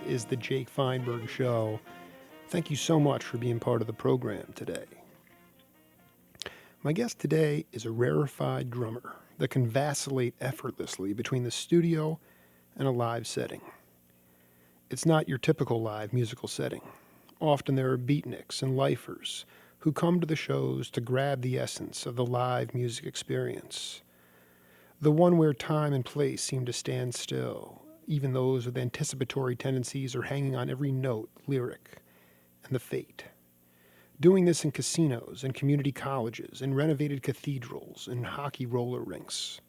is The Jake Feinberg Show. Thank you so much for being part of the program today. My guest today is a rarified drummer that can vacillate effortlessly between the studio and a live setting. It's not your typical live musical setting. Often there are beatniks and lifers who come to the shows to grab the essence of the live music experience. The one where time and place seem to stand still. Even those with anticipatory tendencies are hanging on every note, lyric, and the fate. Doing this in casinos and community colleges, in renovated cathedrals and hockey roller rinks.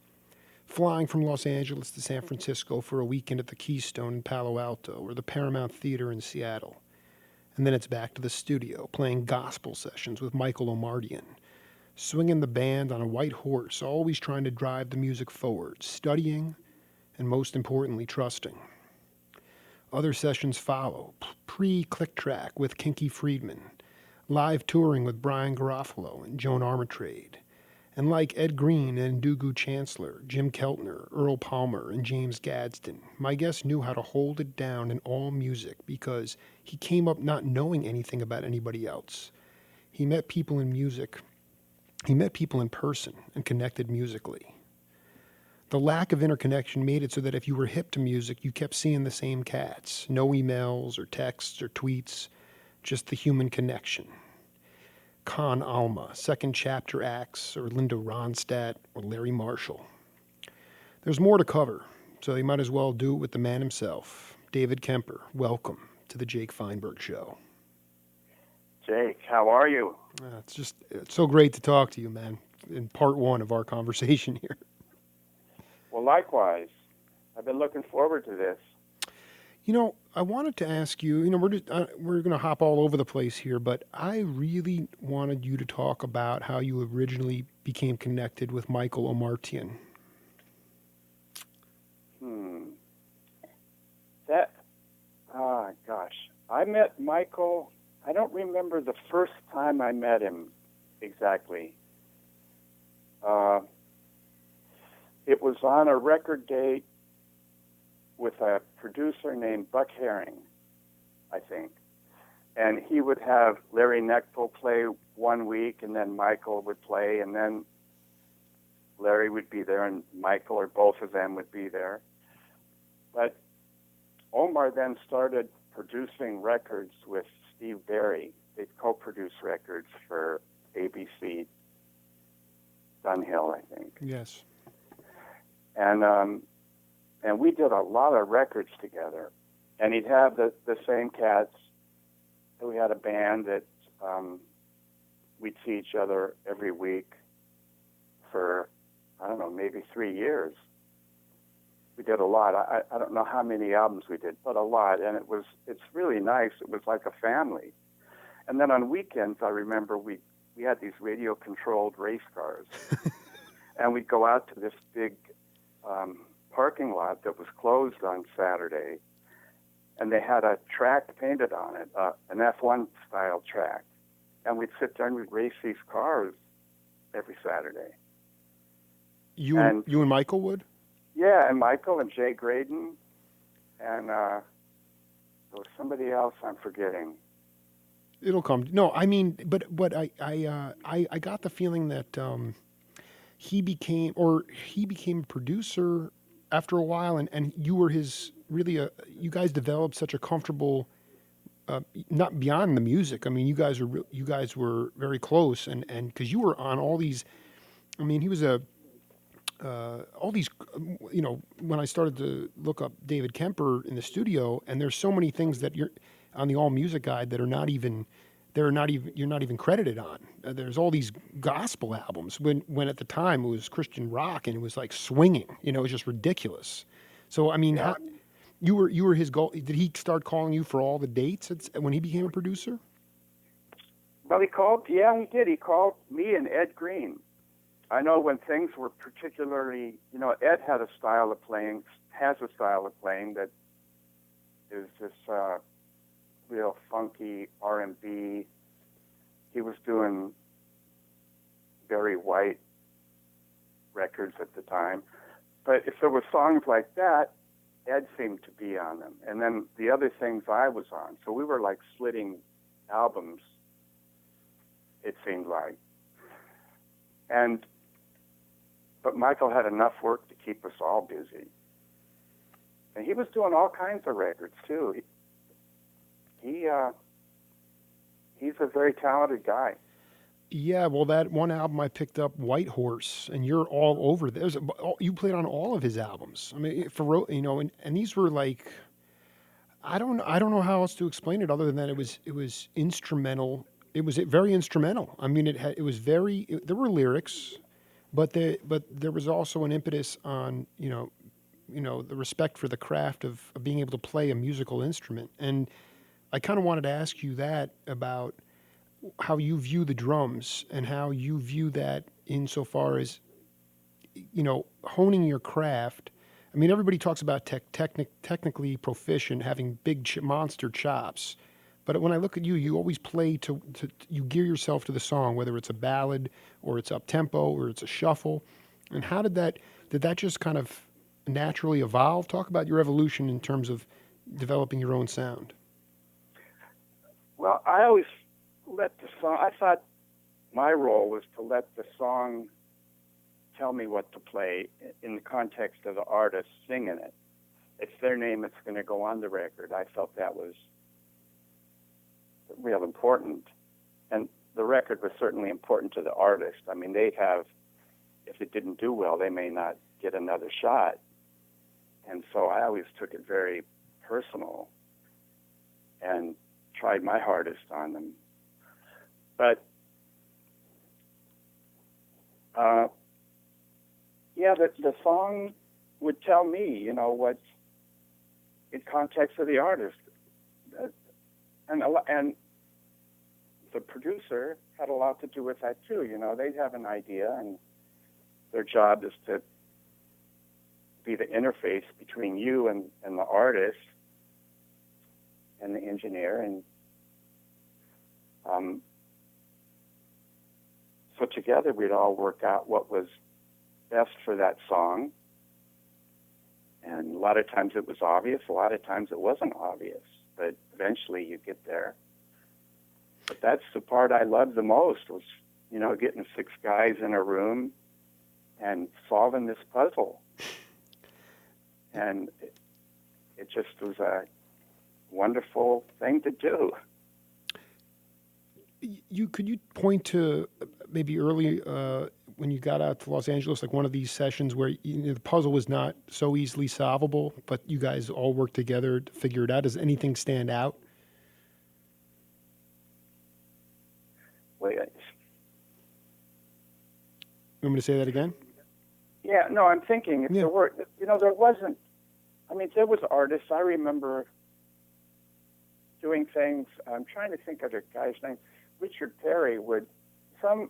Flying from Los Angeles to San Francisco for a weekend at the Keystone in Palo Alto or the Paramount Theatre in Seattle. And then it's back to the studio, playing gospel sessions with Michael Omartian, swinging the band on a white horse, always trying to drive the music forward, studying, and most importantly, trusting. Other sessions follow, pre-click track with Kinky Friedman, live touring with Brian Garofalo and Joan Armitrade, and like Ed Greene and Ndugu Chancler, Jim Keltner, Earl Palmer, and James Gadson, my guest knew how to hold it down in all music because he came up not knowing anything about anybody else. He met people in music. He met people in person and connected musically. The lack of interconnection made it so that if you were hip to music, you kept seeing the same cats. No emails or texts or tweets, just the human connection. Con Alma, Second Chapter Acts, or Linda Ronstadt, or Larry Marshall. There's more to cover, so you might as well do it with the man himself, David Kemper. Welcome to the Jake Feinberg Show. Jake, how are you? It's so great to talk to you, man, in part one of our conversation here. Well, likewise. I've been looking forward to this. You know, I wanted to ask you, we're going to hop all over the place here, but I really wanted you to talk about how you originally became connected with Michael Omartian. I met Michael, I don't remember the first time I met him exactly. It was on a record date with a producer named Buck Herring, I think. And he would have Larry Nechtel play one week, and then Michael would play, and then Larry would be there, and Michael or both of them would be there. But Omar then started producing records with Steve Berry. They'd co-produce records for ABC Dunhill, I think. Yes. And we did a lot of records together. And he'd have the same cats. So we had a band that we'd see each other every week for, I don't know, maybe 3 years. We did a lot. I don't know how many albums we did, but a lot. And it's really nice. It was like a family. And then on weekends, I remember we had these radio-controlled race cars. And we'd go out to this big parking lot that was closed on Saturday. And they had a track painted on it, an F1 style track. And we'd sit there and we'd race these cars every Saturday. You and Michael would? Yeah, and Michael and Jay Graydon, and there was somebody else I'm forgetting. It'll come. No, I mean, but I got the feeling that he became a producer after a while, and you were his you guys developed such a comfortable, not beyond the music. I mean, you guys were very close, and because you were on all these. I mean, he was all these, when I started to look up David Kemper in the studio, and there's so many things that you're on the All Music Guide that you're not even credited on. There's all these gospel albums when at the time it was Christian rock and it was like swinging, it was just ridiculous. So, I mean, Yeah. you were his goal. Did he start calling you for all the dates when he became a producer? Well, he did. He called me and Ed Greene. I know when things were particularly, Ed has a style of playing that is this real funky R&B. He was doing very white records at the time. But if there were songs like that, Ed seemed to be on them, and then the other things I was on. So we were like splitting albums, it seemed like. But Michael had enough work to keep us all busy. And he was doing all kinds of records, too. He's a very talented guy. Yeah, well, that one album I picked up, White Horse, and you're all over this. You played on all of his albums. I mean, and these were like, I don't know how else to explain it other than that it was instrumental. It was very instrumental. I mean, it was very. There were lyrics, but there was also an impetus on the respect for the craft of being able to play a musical instrument. And I kind of wanted to ask you that about how you view the drums and how you view that insofar as, honing your craft. I mean, everybody talks about technically proficient, having big monster chops. But when I look at you, you always play you gear yourself to the song, whether it's a ballad or it's up tempo or it's a shuffle. And how did that just kind of naturally evolve? Talk about your evolution in terms of developing your own sound. Well, I always let the song, I thought my role was to let the song tell me what to play in the context of the artist singing it. It's their name that's going to go on the record. I felt that was real important. And the record was certainly important to the artist. I mean, if it didn't do well, they may not get another shot. And so I always took it very personal and tried my hardest on them. But, the song would tell me, what, in context of the artist. And the producer had a lot to do with that, too. They'd have an idea, and their job is to be the interface between you and the artist and the engineer. And so together we'd all work out what was best for that song. And a lot of times it was obvious, a lot of times it wasn't obvious, but eventually you get there. But that's the part I loved the most was, getting 6 guys in a room and solving this puzzle. And it just was a wonderful thing to do. Could you point to maybe early when you got out to Los Angeles, like one of these sessions where the puzzle was not so easily solvable, but you guys all worked together to figure it out? Does anything stand out? Wait. You want me to say that again? Yeah, no, I'm thinking if there were, there wasn't. I mean, there was artists. I remember doing things. I'm trying to think of the guy's name. Richard Perry would. Some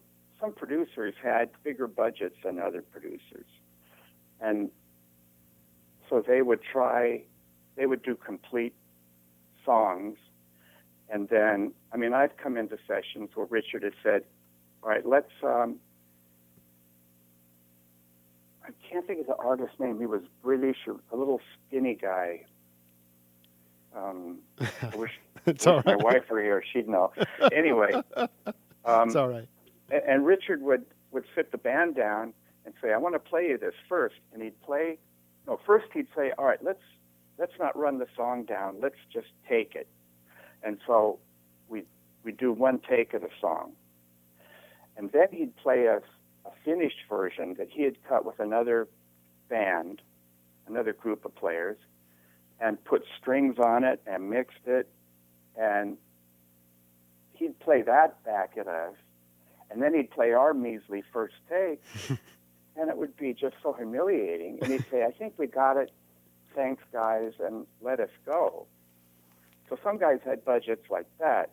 producers had bigger budgets than other producers, and so they would do complete songs, and then I've come into sessions where Richard has said, "All right, let's." I can't think of the artist's name. He was British, a little skinny guy. I wish my wife were here; she'd know. Anyway, it's all right. And Richard would sit the band down and say, "I want to play you this first." And first he'd say, "All right, let's not run the song down. Let's just take it." And so we do one take of the song, and then he'd play us a finished version that he had cut with another band, another group of players, and put strings on it and mixed it, and he'd play that back at us, and then he'd play our measly first take, and it would be just so humiliating. And he'd say, "I think we got it, thanks guys, and let us go." So some guys had budgets like that,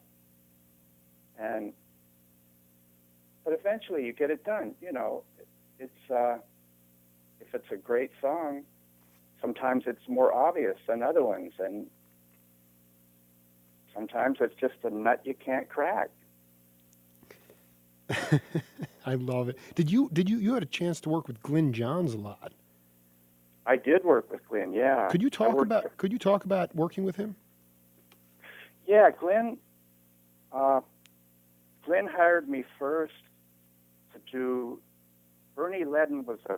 but eventually you get it done. If it's a great song, sometimes it's more obvious than other ones, and sometimes it's just a nut you can't crack. I love it. You had a chance to work with Glyn Johns a lot? I did work with Glyn, yeah. Could you talk about working with him? Yeah, Glyn hired me first to do. Bernie Ledden was an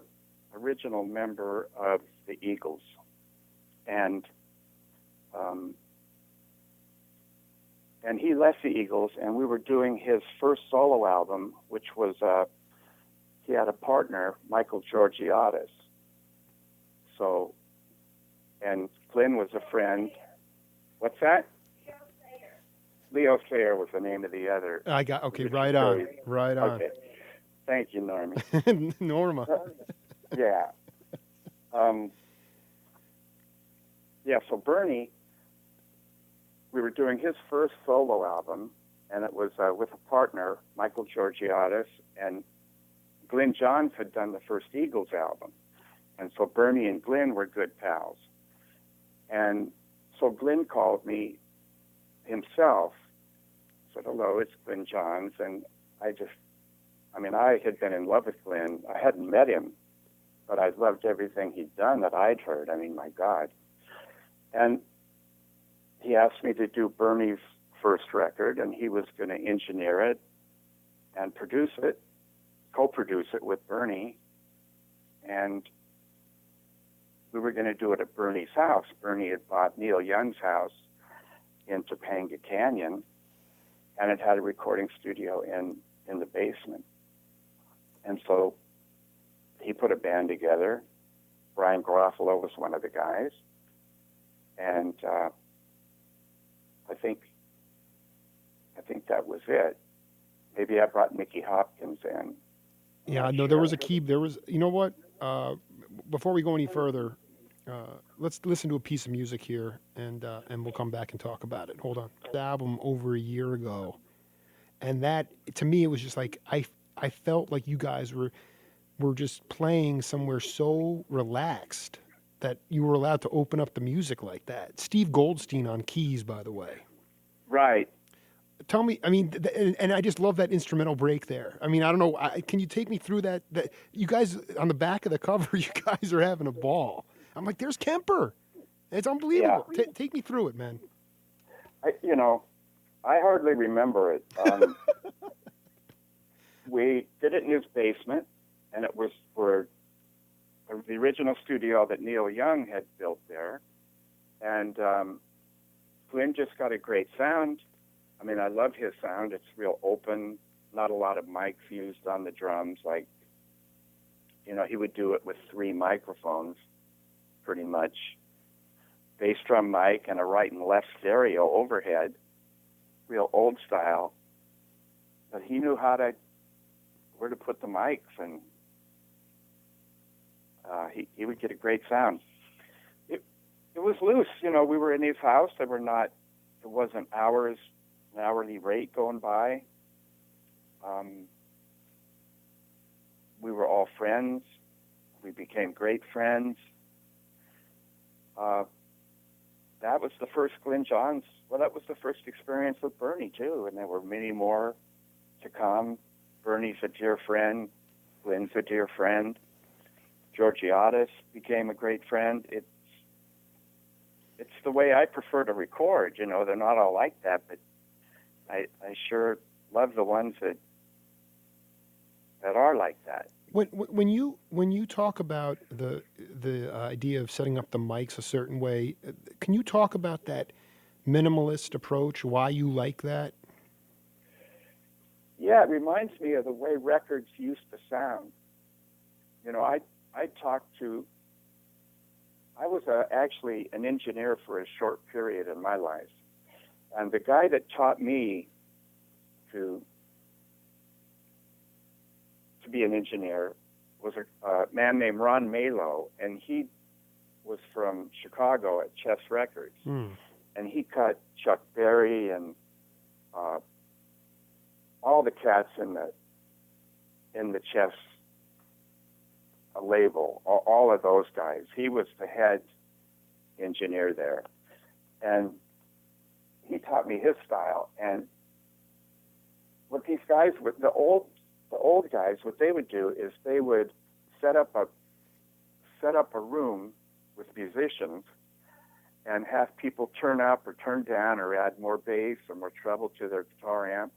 original member of the Eagles, and he left the Eagles, and we were doing his first solo album, which was he had a partner, Michael Georgiadis. So, and Glyn was a friend. What's that? Leo Sayer was the name of the other. Okay, right on. Okay. Thank you, Norman. Norma. Yeah. So Bernie, we were doing his first solo album, and it was with a partner, Michael Georgiadis, and Glyn Johns had done the first Eagles album. And so Bernie and Glyn were good pals. And so Glyn called me himself, said, hello, it's Glyn Johns. And I had been in love with Glyn. I hadn't met him, but I loved everything he'd done that I'd heard. I mean, my God. And he asked me to do Bernie's first record, and he was going to engineer it and produce it, co-produce it with Bernie. And we were going to do it at Bernie's house. Bernie had bought Neil Young's house in Topanga Canyon, and it had a recording studio in the basement. And so he put a band together. Brian Garofalo was one of the guys. And I think that was it. Maybe I brought Mickey Hopkins in. Yeah, no, there was a key. There was, you know what? Before we go any further, let's listen to a piece of music here, and we'll come back and talk about it. Hold on. The album over a year ago, and that, to me, it was just like I felt like you guys were just playing somewhere so relaxed that you were allowed to open up the music like that. Steve Goldstein on keys, by the way. Right. Tell me, I mean, and I just love that instrumental break there. I mean, I don't know, can you take me through that? You guys, on the back of the cover, you guys are having a ball. I'm like, there's Kemper. It's unbelievable. Yeah. Take me through it, man. I hardly remember it. We did it in his basement, and it was for the original studio that Neil Young had built there. And Glyn just got a great sound. I mean, I love his sound. It's real open, not a lot of mics used on the drums. Like, he would do it with 3 microphones, pretty much. Bass drum mic and a right and left stereo overhead, real old style. But he knew where to put the mics, and he would get a great sound. It was loose, we were in his house. It wasn't an hourly rate going by. We were all friends. We became great friends. That was the first Glyn Johns. Well, that was the first experience with Bernie too, and there were many more to come. Bernie's a dear friend. Glyn's a dear friend. Georgiadis became a great friend. It's the way I prefer to record. They're not all like that, but I sure love the ones that are like that. When you talk about the idea of setting up the mics a certain way, can you talk about that minimalist approach? Why you like that? Yeah, it reminds me of the way records used to sound. I was actually an engineer for a short period in my life. And the guy that taught me to be an engineer was a man named Ron Malo, and he was from Chicago at Chess Records. And he cut Chuck Berry and all the cats in the Chess label, all of those guys. He was the head engineer there. And he taught me his style. And what these guys, the old guys, what they would do is they would set up a set up a room with musicians and have people turn up or turn down or add more bass or more treble to their guitar amp.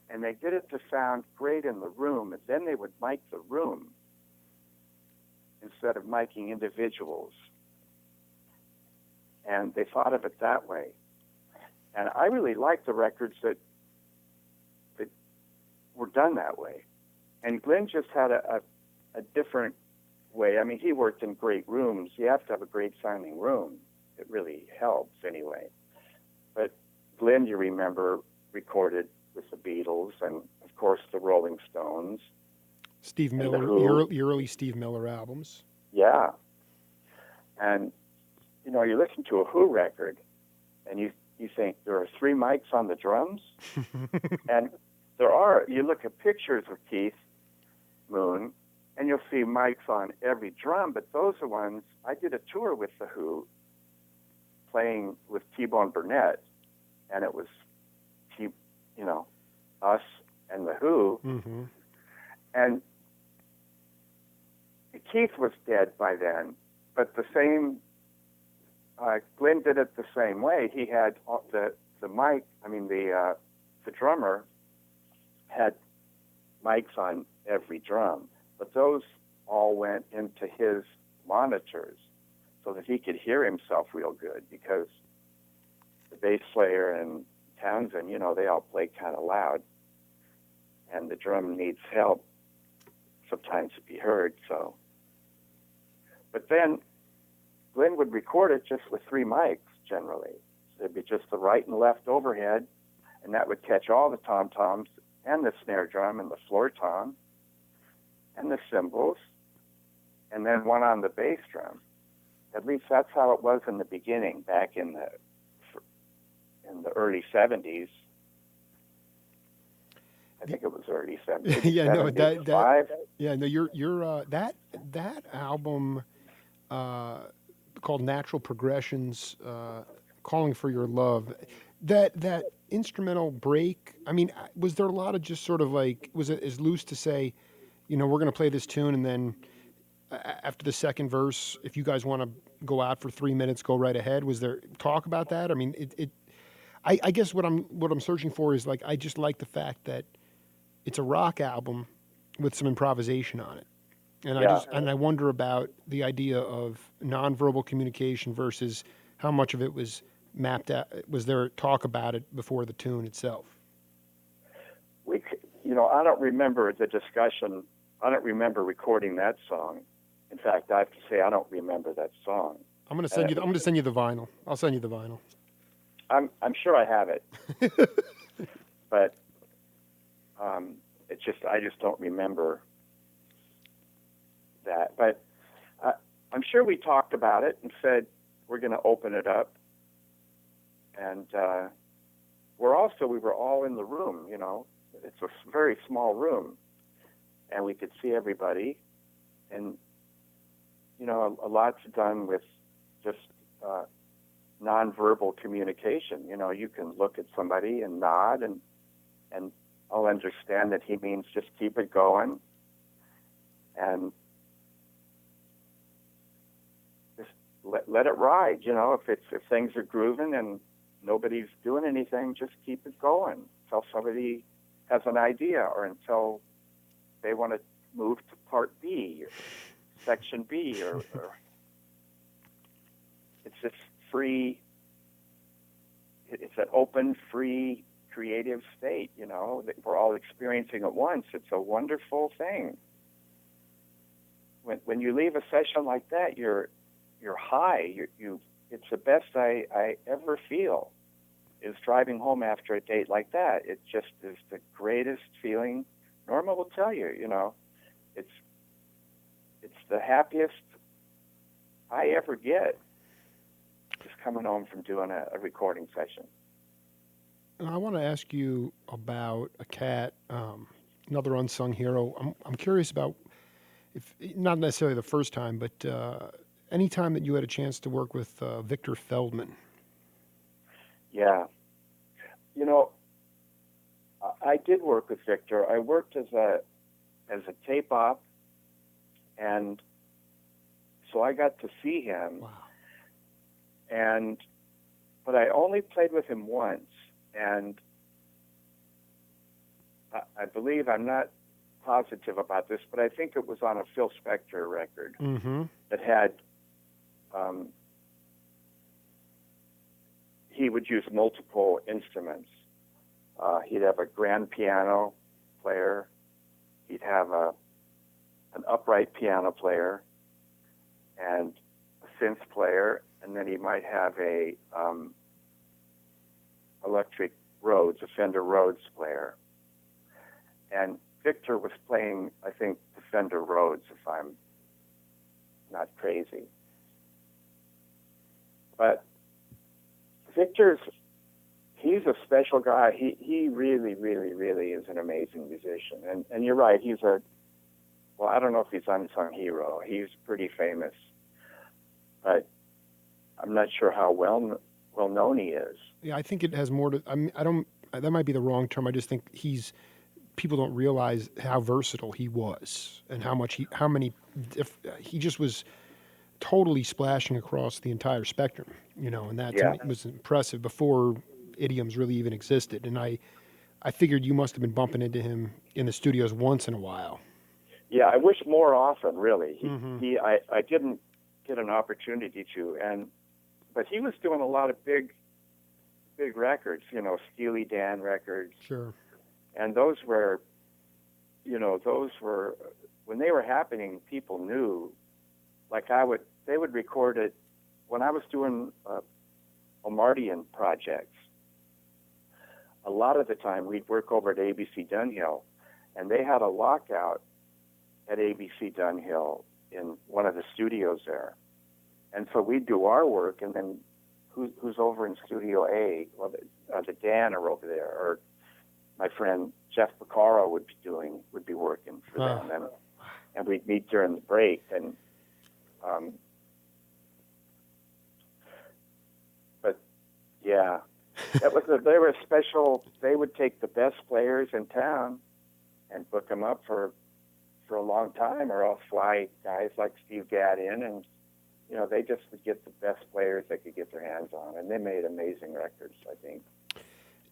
And they did it to sound great in the room, and then they would mic the room instead of miking individuals. And they thought of it that way. And I really liked the records that were done that way. And Glyn just had a different way. I mean, he worked in great rooms. You have to have a great sounding room. It really helps anyway. But Glyn, you remember, recorded with the Beatles and, of course, the Rolling Stones. Steve Miller, the early Steve Miller albums. Yeah. And, you know, you listen to a Who record and you think there are 3 mics on the drums. And there are. You look at pictures of Keith Moon and you'll see mics on every drum, but those are ones. I did a tour with the Who playing with T-Bone Burnett, and it was us and the Who. Mm-hmm. And Keith was dead by then, but the same, Glyn did it the same way. He had the mic, the drummer had mics on every drum, but those all went into his monitors so that he could hear himself real good, because the bass player and Townsend, they all play kind of loud, and the drum needs help sometimes to be heard. So, but then Glyn would record it just with 3 mics generally. So it'd be just the right and left overhead, and that would catch all the tom-toms and the snare drum and the floor tom and the cymbals, and then one on the bass drum. At least that's how it was in the beginning, back in the early 70s. I think it was early 70s. Yeah, no, you're that album called Natural Progressions, Calling for Your Love, that instrumental break, I mean, was there a lot of just sort of like, was it as loose to say, we're going to play this tune, and then after the second verse, if you guys want to go out for 3 minutes, go right ahead? Was there talk about that? I mean, I guess what I'm searching for is, like, I just like the fact that it's a rock album with some improvisation on it. And I wonder about the idea of nonverbal communication versus how much of it was mapped out. Was there talk about it before the tune itself? I don't remember the discussion. I don't remember recording that song. In fact, I have to say I don't remember that song. I'm going to send you the vinyl. I'll send you the vinyl. I'm sure I have it, but I just don't remember that. But I'm sure we talked about it and said we're going to open it up, and we were all in the room. It's a very small room, and we could see everybody, and a lot's done with just nonverbal communication. You can look at somebody and nod, and I'll understand that he means just keep it going, and just let it ride. If things are grooving and nobody's doing anything, just keep it going until somebody has an idea, or until they want to move to part B, or section B, or it's just free. It's an open, free, creative state, that we're all experiencing at once. It's a wonderful thing. When you leave a session like that, you're high. It's the best I ever feel, is driving home after a date like that. It just is the greatest feeling. Norma will tell you, it's the happiest I ever get, just coming home from doing a recording session. And I want to ask you about a cat, another unsung hero. I'm curious about, if not necessarily the first time, but any time that you had a chance to work with Victor Feldman. Yeah. I did work with Victor. I worked as a tape op and So I got to see him. Wow. But I only played with him once, and I believe, I'm not positive about this, but I think it was on a Phil Spector record that had, he would use multiple instruments. He'd have a grand piano player, he'd have an upright piano player, and a synth player, and then he might have a electric Rhodes, a Fender Rhodes player. And Victor was playing, I think, the Fender Rhodes, if I'm not crazy. But he's a special guy. He really, really, really is an amazing musician. And you're right, I don't know if he's an unsung hero. He's pretty famous. But I'm not sure how well known he is. Yeah, I think it has more to, I mean, that might be the wrong term. I just think people don't realize how versatile he was and he just was totally splashing across the entire spectrum, and that to me was impressive before idioms really even existed. And I figured you must have been bumping into him in the studios once in a while. Yeah, I wish more often, really. I didn't get an opportunity to, but he was doing a lot of big records, Steely Dan records. Sure. And those were, when they were happening, people knew. Like they would record it when I was doing Omartian projects. A lot of the time we'd work over at ABC Dunhill, and they had a lockout at ABC Dunhill in one of the studios there. And so we'd do our work, and then who's over in Studio A? Well, the Dan are over there, or my friend Jeff Picaro would be working for them, and we'd meet during the break. And but yeah, they were special. They would take the best players in town and book them up for a long time, or else fly guys like Steve Gadd in, and they just would get the best players they could get their hands on, and they made amazing records, I think.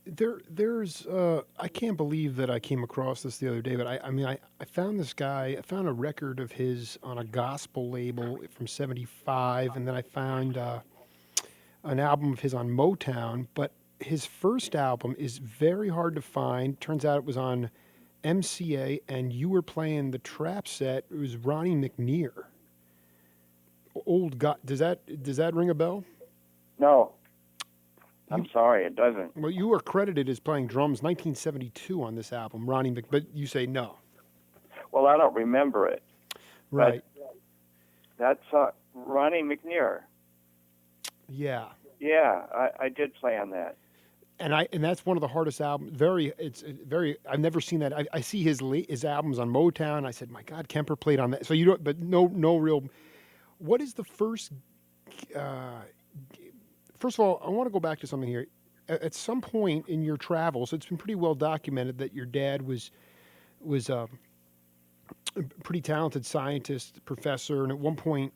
There's I can't believe that I came across this the other day, but I found this guy. I found a record of his on a gospel label from '75, and then I found an album of his on Motown. But his first album is very hard to find. Turns out it was on MCA, and you were playing the trap set. It was Ronnie McNear. Old guy. Does that ring a bell? No. I'm sorry, it doesn't. Well, you were credited as playing drums 1972 on this album, Ronnie but you say no. Well, I don't remember it. Right. That's Ronnie McNear. Yeah. Yeah, I did play on that. And that's one of the hardest albums. I've never seen that. I see his albums on Motown. I said, my God, Kemper played on that. So you don't, but no real. What is the first? First of all, I want to go back to something here. At some point in your travels, it's been pretty well documented that your dad was a pretty talented scientist, professor, and at one point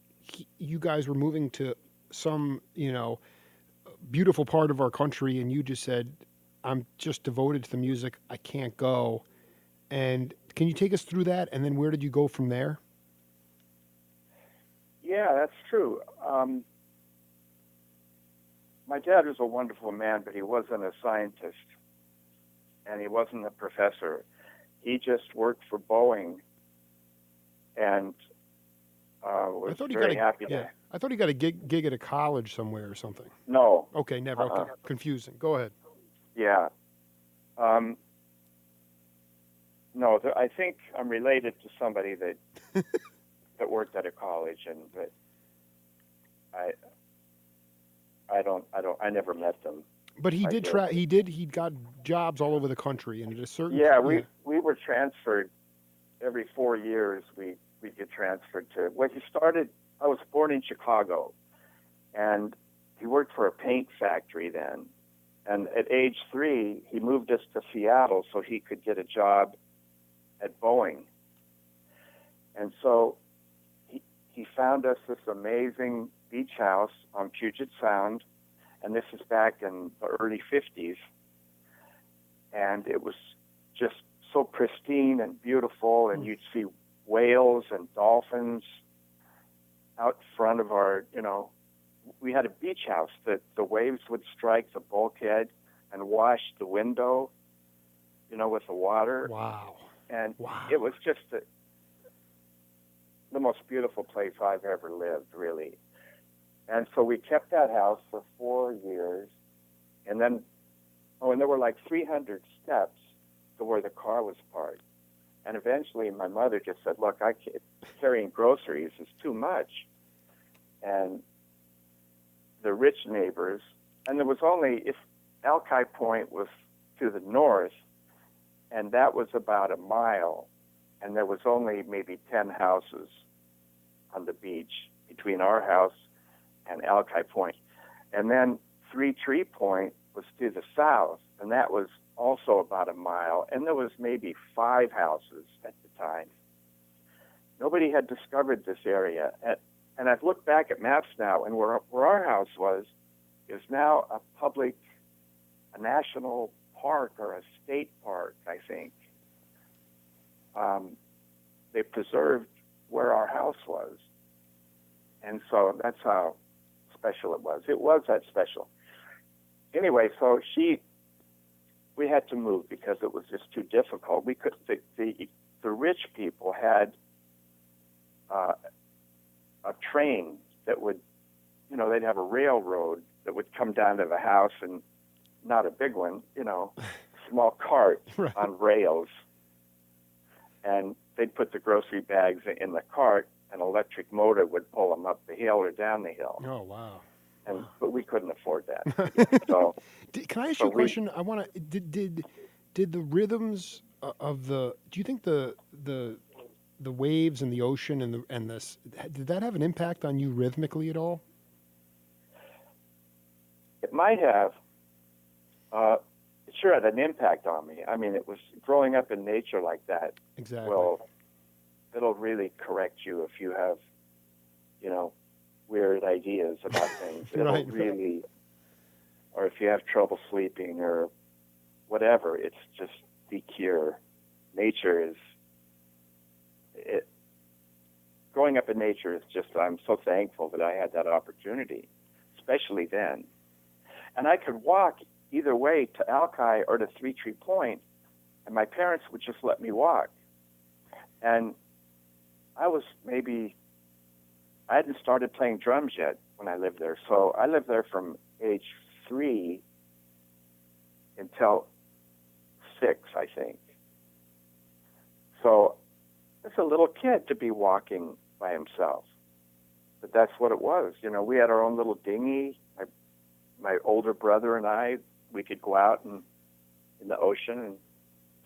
you guys were moving to some, beautiful part of our country, and you just said, I'm just devoted to the music. I can't go. And can you take us through that? And then where did you go from there? Yeah, that's true. My dad was a wonderful man, but he wasn't a scientist, and he wasn't a professor. He just worked for Boeing, and was very happy to. I thought he got a gig at a college somewhere or something. No. Okay, never. Okay, confusing. Go ahead. Yeah. No, I think I'm related to somebody that that worked at a college, and but I never met them. But he did try. He got jobs all over the country, and at a certain. Yeah, we were transferred every 4 years. We get transferred to. Well, he started. I was born in Chicago, and he worked for a paint factory then. And at age 3, he moved us to Seattle so he could get a job at Boeing. And so he found us this amazing beach house on Puget Sound, and this is back in the early 50s. And it was just so pristine and beautiful, and you'd see whales and dolphins out front of our, we had a beach house that the waves would strike the bulkhead and wash the window, with the water. Wow. And wow. It was just the most beautiful place I've ever lived, really. And so we kept that house for 4 years, and then, and there were like 300 steps to where the car was parked. And eventually my mother just said, look, carrying groceries is too much. And the rich neighbors, and there was only, if Alki Point was to the north, and that was about a mile, and there was only maybe 10 houses on the beach between our house and Alki Point. And then Three Tree Point was to the south, and that was also about a mile, and there was maybe 5 houses at the time. Nobody had discovered this area. And I've looked back at maps now, and where our house was is now a national park or a state park, I think. They preserved where our house was. And so that's how special it was. It was that special. Anyway, so we had to move because it was just too difficult. We could, the rich people had a train that would, they'd have a railroad that would come down to the house, and not a big one, small cart right. on rails. And they'd put the grocery bags in the cart, an electric motor would pull them up the hill or down the hill. Oh, wow. But we couldn't afford that. So, can I ask you a question? I want to. Did the rhythms of do you think the waves and the ocean and this, did that have an impact on you rhythmically at all? It might have. It sure had an impact on me. I mean, it was growing up in nature like that. Exactly. Well, it'll really correct you if you have, weird ideas about things. It'll right. really, or if you have trouble sleeping or whatever, it's just the cure. Nature is, growing up in nature is just, I'm so thankful that I had that opportunity, especially then. And I could walk either way to Alki or to Three Tree Point, and my parents would just let me walk. And I hadn't started playing drums yet when I lived there. So I lived there from age 3 until 6, I think. So it's a little kid to be walking by himself. But that's what it was. We had our own little dinghy. My older brother and I, we could go out in the ocean and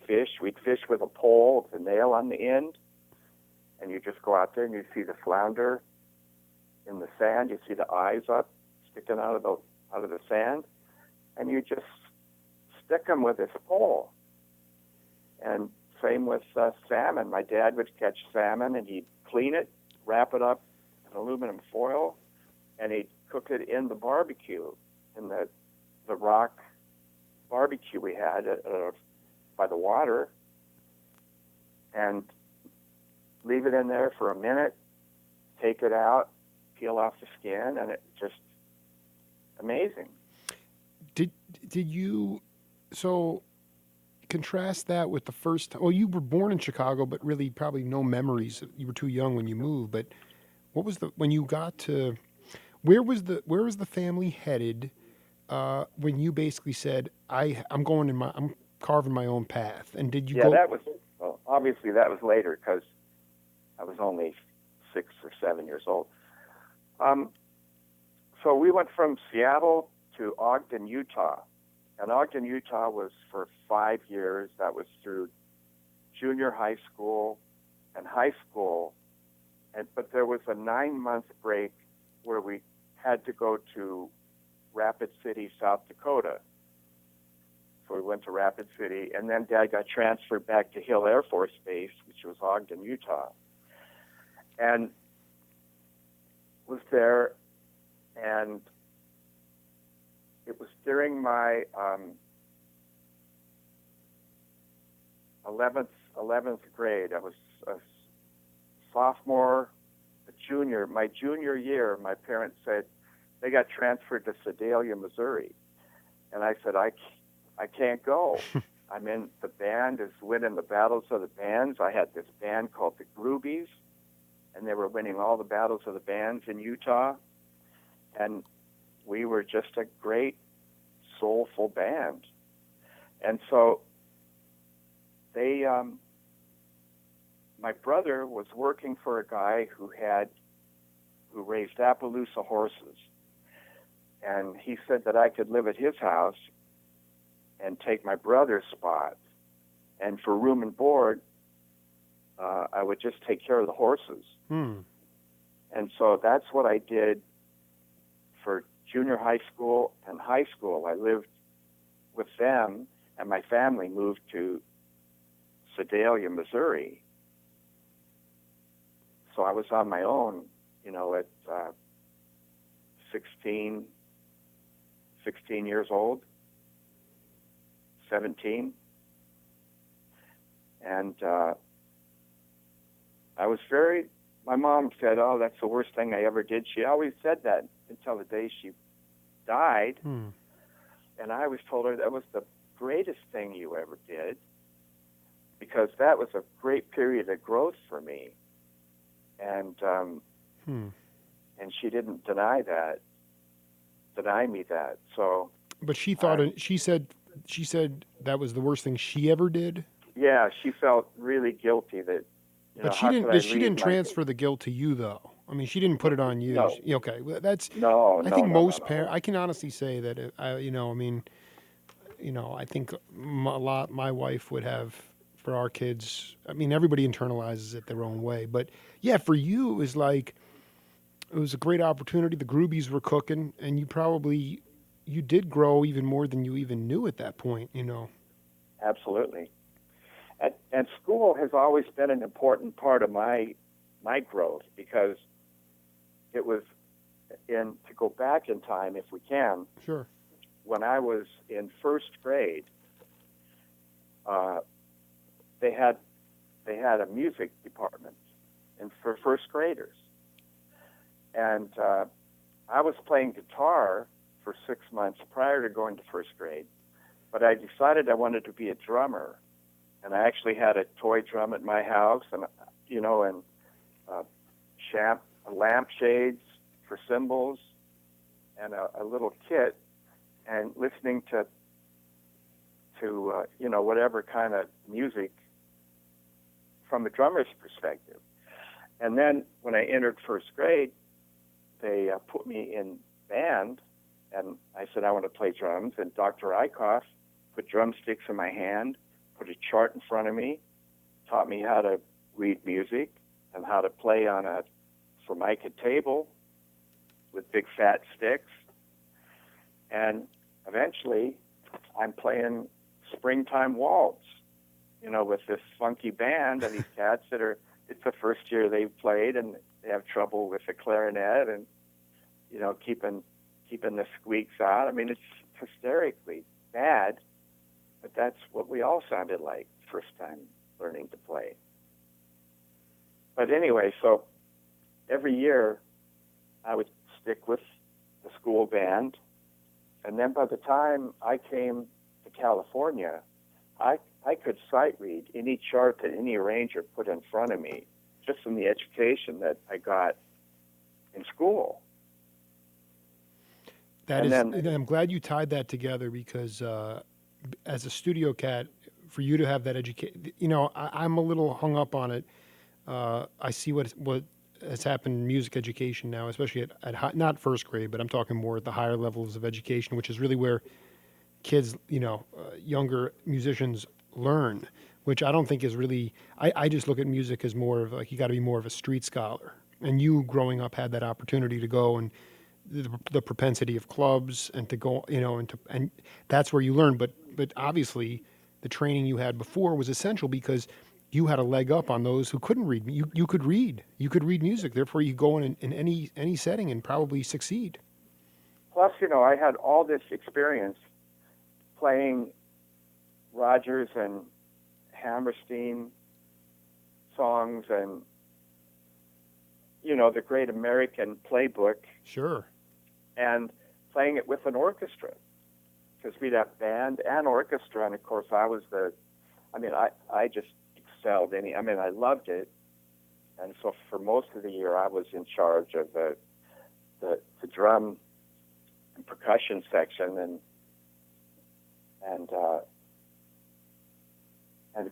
fish. We'd fish with a pole with a nail on the end. And you just go out there and you see the flounder in the sand. You see the eyes up, sticking out of the sand. And you just stick them with this pole. And same with salmon. My dad would catch salmon, and he'd clean it, wrap it up in aluminum foil, and he'd cook it in the barbecue, in the rock barbecue we had by the water, and leave it in there for a minute, take it out, peel off the skin, and it's just amazing. Did you, so contrast that with the first time, well, you were born in Chicago, but really probably no memories. You were too young when you moved, but what was when you got to, where was the family headed when you basically said, I'm carving my own path? And did you go? Yeah, obviously that was later because I was only 6 or 7 years old. So we went from Seattle to Ogden, Utah. And Ogden, Utah was for 5 years. That was through junior high school and high school. But there was a 9-month break where we had to go to Rapid City, South Dakota. So we went to Rapid City, and then Dad got transferred back to Hill Air Force Base, which was Ogden, Utah. And was there, and it was during my 11th grade. I was a sophomore, a junior. My junior year, my parents said they got transferred to Sedalia, Missouri, and I said I can't go. I'm in the band is winning the battles of the bands. I had this band called the Groobies, and they were winning all the battles of the bands in Utah, and we were just a great, soulful band. And so they, my brother was working for a guy who raised Appaloosa horses, and he said that I could live at his house and take my brother's spot, and for room and board, I would just take care of the horses. And so that's what I did for junior high school and high school. I lived with them, and my family moved to Sedalia, Missouri. So I was on my own, at 16 years old, 17. And my mom said, oh, that's the worst thing I ever did. She always said that until the day she died. And I always told her that was the greatest thing you ever did, because that was a great period of growth for me. And and she didn't deny me that. So, but she thought she said that was the worst thing she ever did. Yeah, she felt really guilty that. But she didn't transfer the guilt to you, though. I mean, she didn't put it on you. No. Okay, that's. No. I think most no. parents. I can honestly say that. I think my wife would have for our kids. I mean, everybody internalizes it their own way, but yeah, for you, it was like it was a great opportunity. The Groobies were cooking, and you did grow even more than you even knew at that point. Absolutely. And school has always been an important part of my growth, because it was to go back in time, if we can. Sure. When I was in first grade, they had a music department for first graders, and I was playing guitar for 6 months prior to going to first grade, but I decided I wanted to be a drummer. And I actually had a toy drum at my house, and lampshades for cymbals, and a little kit, and listening to whatever kind of music from a drummer's perspective. And then when I entered first grade, they put me in band, and I said I want to play drums. And Dr. Eichhoff put drumsticks in my hand, put a chart in front of me, taught me how to read music and how to play on a Formica table with big fat sticks. And eventually I'm playing Springtime Waltz, with this funky band and these cats it's the first year they've played, and they have trouble with the clarinet and, keeping the squeaks out. I mean, it's hysterically bad. But that's what we all sounded like first time learning to play. But anyway, so every year I would stick with the school band. And then by the time I came to California, I could sight read any chart that any arranger put in front of me, just from the education that I got in school. I'm glad you tied that together, because as a studio cat, for you to have that education, I'm a little hung up on it. I see what has happened in music education now, especially at not first grade, but I'm talking more at the higher levels of education, which is really where kids, younger musicians learn, which I don't think is really, I just look at music as more of like, you got to be more of a street scholar. And you growing up had that opportunity to go, and the propensity of clubs and to go, and that's where you learn. But obviously the training you had before was essential, because you had a leg up on those who couldn't read. You could read. You could read music. Therefore, you go in any setting and probably succeed. Plus, I had all this experience playing Rodgers and Hammerstein songs and, the Great American Playbook. Sure. And playing it with an orchestra. Because we'd have band and orchestra, and of course I just excelled. I loved it. And so for most of the year I was in charge of the drum and percussion section, and of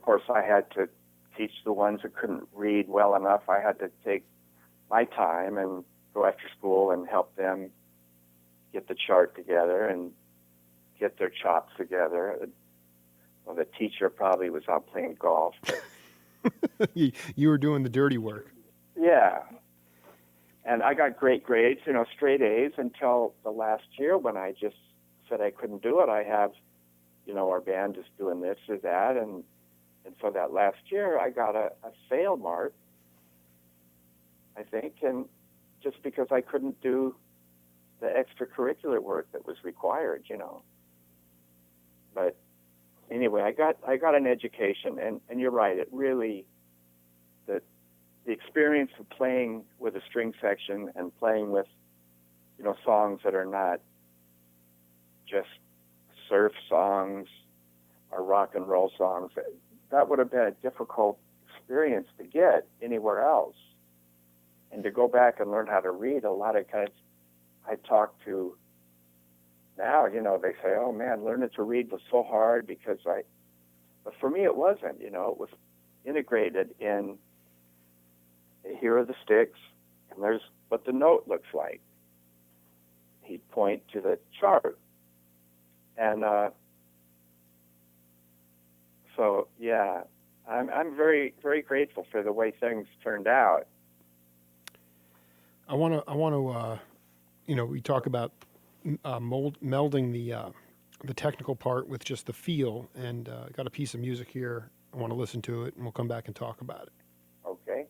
course I had to teach the ones that couldn't read well enough. I had to take my time and go after school and help them get the chart together and get their chops together. Well, the teacher probably was out playing golf. You were doing the dirty work. Yeah. And I got great grades, straight A's until the last year when I just said I couldn't do it. I have, our band is doing this or that. And so that last year I got a fail mark, I think, and just because I couldn't do the extracurricular work that was required, But anyway, I got an education, and you're right. It really, the experience of playing with a string section and playing with, songs that are not just surf songs or rock and roll songs, that would have been a difficult experience to get anywhere else. And to go back and learn how to read, a lot of guys I talk to now, they say, oh man, learning to read was so hard but for me it wasn't, it was integrated in, here are the sticks, and there's what the note looks like. He'd point to the chart. And so, yeah, I'm very, very grateful for the way things turned out. I want to, we talk about melding the technical part with just the feel, and I got a piece of music here. I want to listen to it, and we'll come back and talk about it. Okay.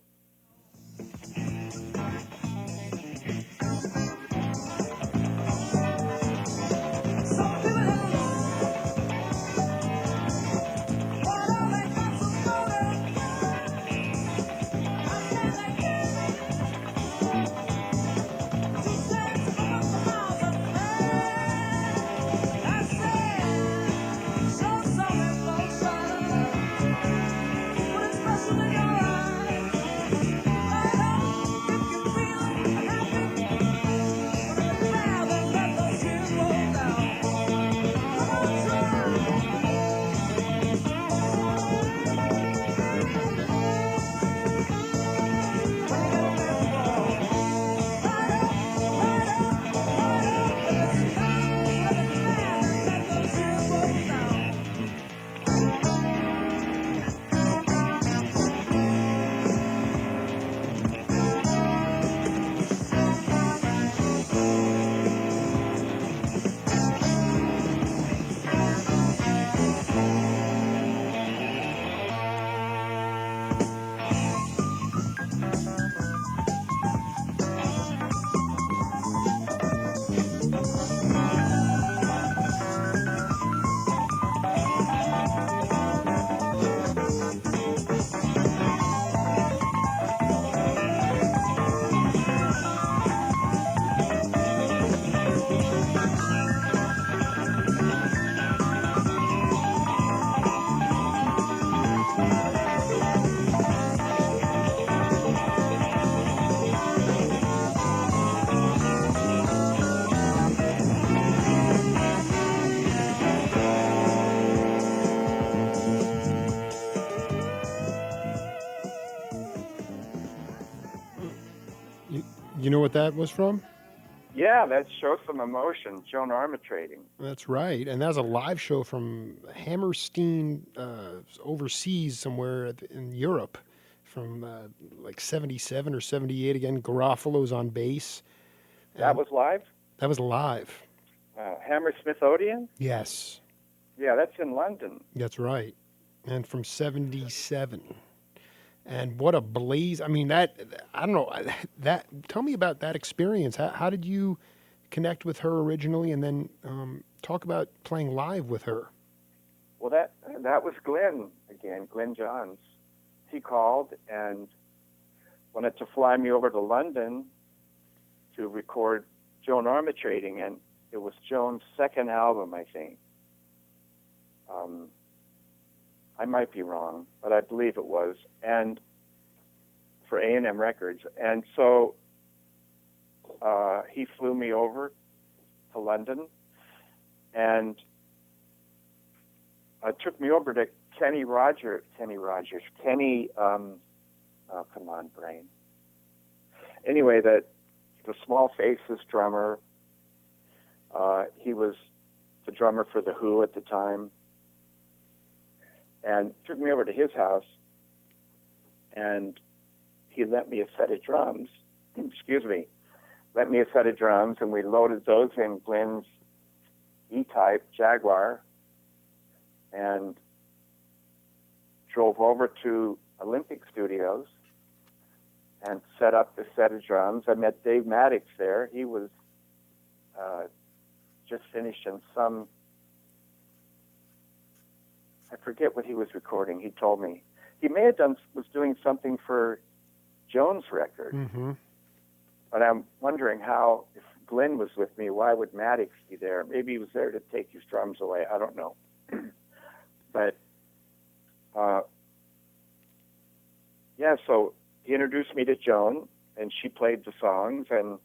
You know what that was from? Yeah, that shows some emotion. Joan Armatrading. That's right, and that's a live show from Hammerstein overseas somewhere in Europe, from like '77 or '78. Again, Garofalo's on bass. That was live? That was live. Hammersmith Odeon? Yes. Yeah, that's in London. That's right, and from '77. And what a blaze. I mean, that, I don't know, that, tell me about that experience. How did you connect with her originally, and then talk about playing live with her? Well, that was Glyn again, Glyn Johns. He called and wanted to fly me over to London to record Joan Armatrading, and it was Joan's second album, I think. I might be wrong, but I believe it was, and for A&M Records. And so he flew me over to London, and took me over to Kenny, oh, come on, brain. Anyway, the Small Faces drummer, he was the drummer for The Who at the time, and took me over to his house, and he lent me a set of drums, and we loaded those in Glyn's E-Type Jaguar, and drove over to Olympic Studios and set up the set of drums. I met Dave Maddox there. He was just finished in some, I forget what he was recording. He told me. He may have was doing something for Joan's record. Mm-hmm. But I'm wondering how, if Glyn was with me, why would Maddox be there? Maybe he was there to take his drums away. I don't know. But, yeah, so he introduced me to Joan, and she played the songs, and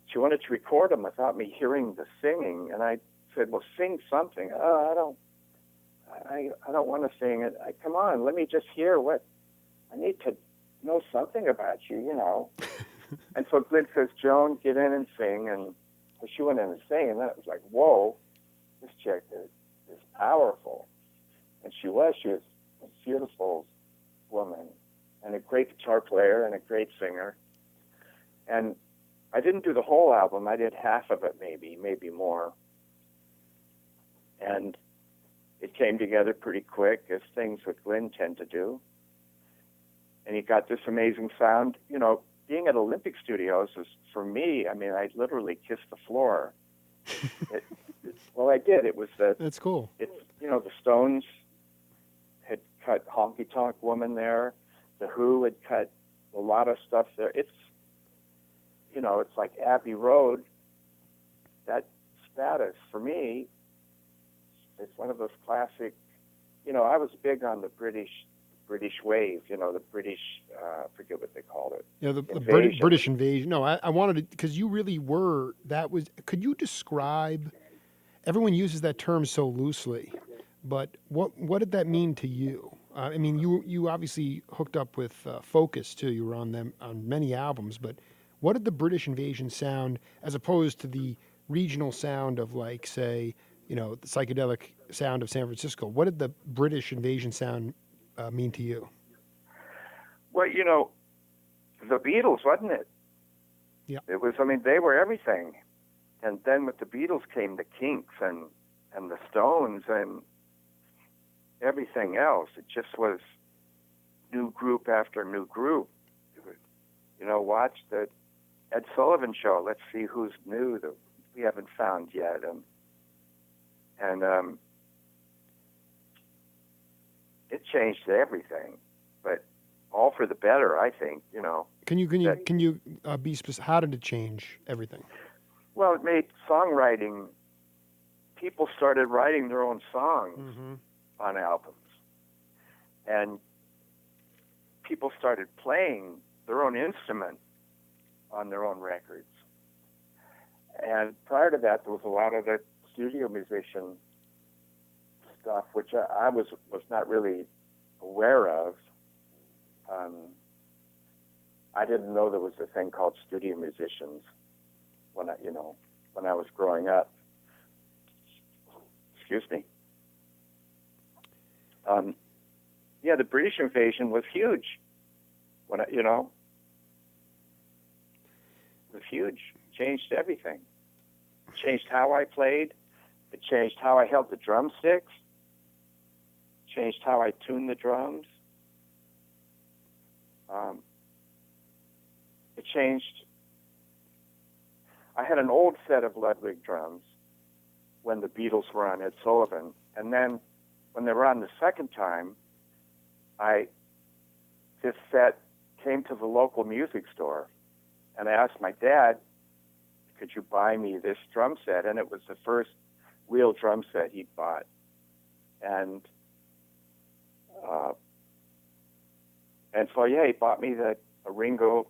she wanted to record them without me hearing the singing. And I said, well, sing something. Oh, I don't want to sing it. Come on, let me just hear what, I need to know something about you, you know. And so Glyn says, Joan, get in and sing. And so she went in and sang, and that was like, whoa, this chick is powerful. And she was a beautiful woman, and a great guitar player, and a great singer. And I didn't do the whole album. I did half of it, maybe more. And it came together pretty quick, as things with Glyn tend to do. And he got this amazing sound. You know, being at Olympic Studios is, for me, I mean, I literally kissed the floor. Well, I did. It was That's cool. It's, you know, the Stones had cut Honky Tonk Woman there. The Who had cut a lot of stuff there. It's, you know, it's like Abbey Road. That status, for me, it's one of those classic, you know, I was big on the British wave, you know, the British, I forget what they called it. Yeah, the British invasion. No, I wanted to, because you really were, could you describe, everyone uses that term so loosely, but what did that mean to you? I mean, you obviously hooked up with Focus, too. You were on them on many albums, but what did the British invasion sound, as opposed to the regional sound of, like, say, you know, the psychedelic sound of San Francisco? What did the British invasion sound mean to you? Well, you know, the Beatles, wasn't it? Yeah. It was, I mean, they were everything. And then with the Beatles came the Kinks and the Stones and everything else. It just was new group after new group. You know, watch the Ed Sullivan Show. Let's see who's new that we haven't found yet. And it changed everything, but all for the better, I think. You know. Can you be specific? How did it change everything? Well, it made songwriting. People started writing their own songs on albums, and people started playing their own instrument on their own records. And prior to that, there was a lot of the studio musician stuff, which I was not really aware of. I didn't know there was a thing called studio musicians when I was growing up. Excuse me. Yeah, the British invasion was huge. It was huge. Changed everything. Changed how I played. It changed how I held the drumsticks. Changed how I tuned the drums. it changed. I had an old set of Ludwig drums when the Beatles were on Ed Sullivan, and then when they were on the second time, this set came to the local music store, and I asked my dad, could you buy me this drum set? And it was the first real drum set he'd bought. And so, yeah, he bought me a Ringo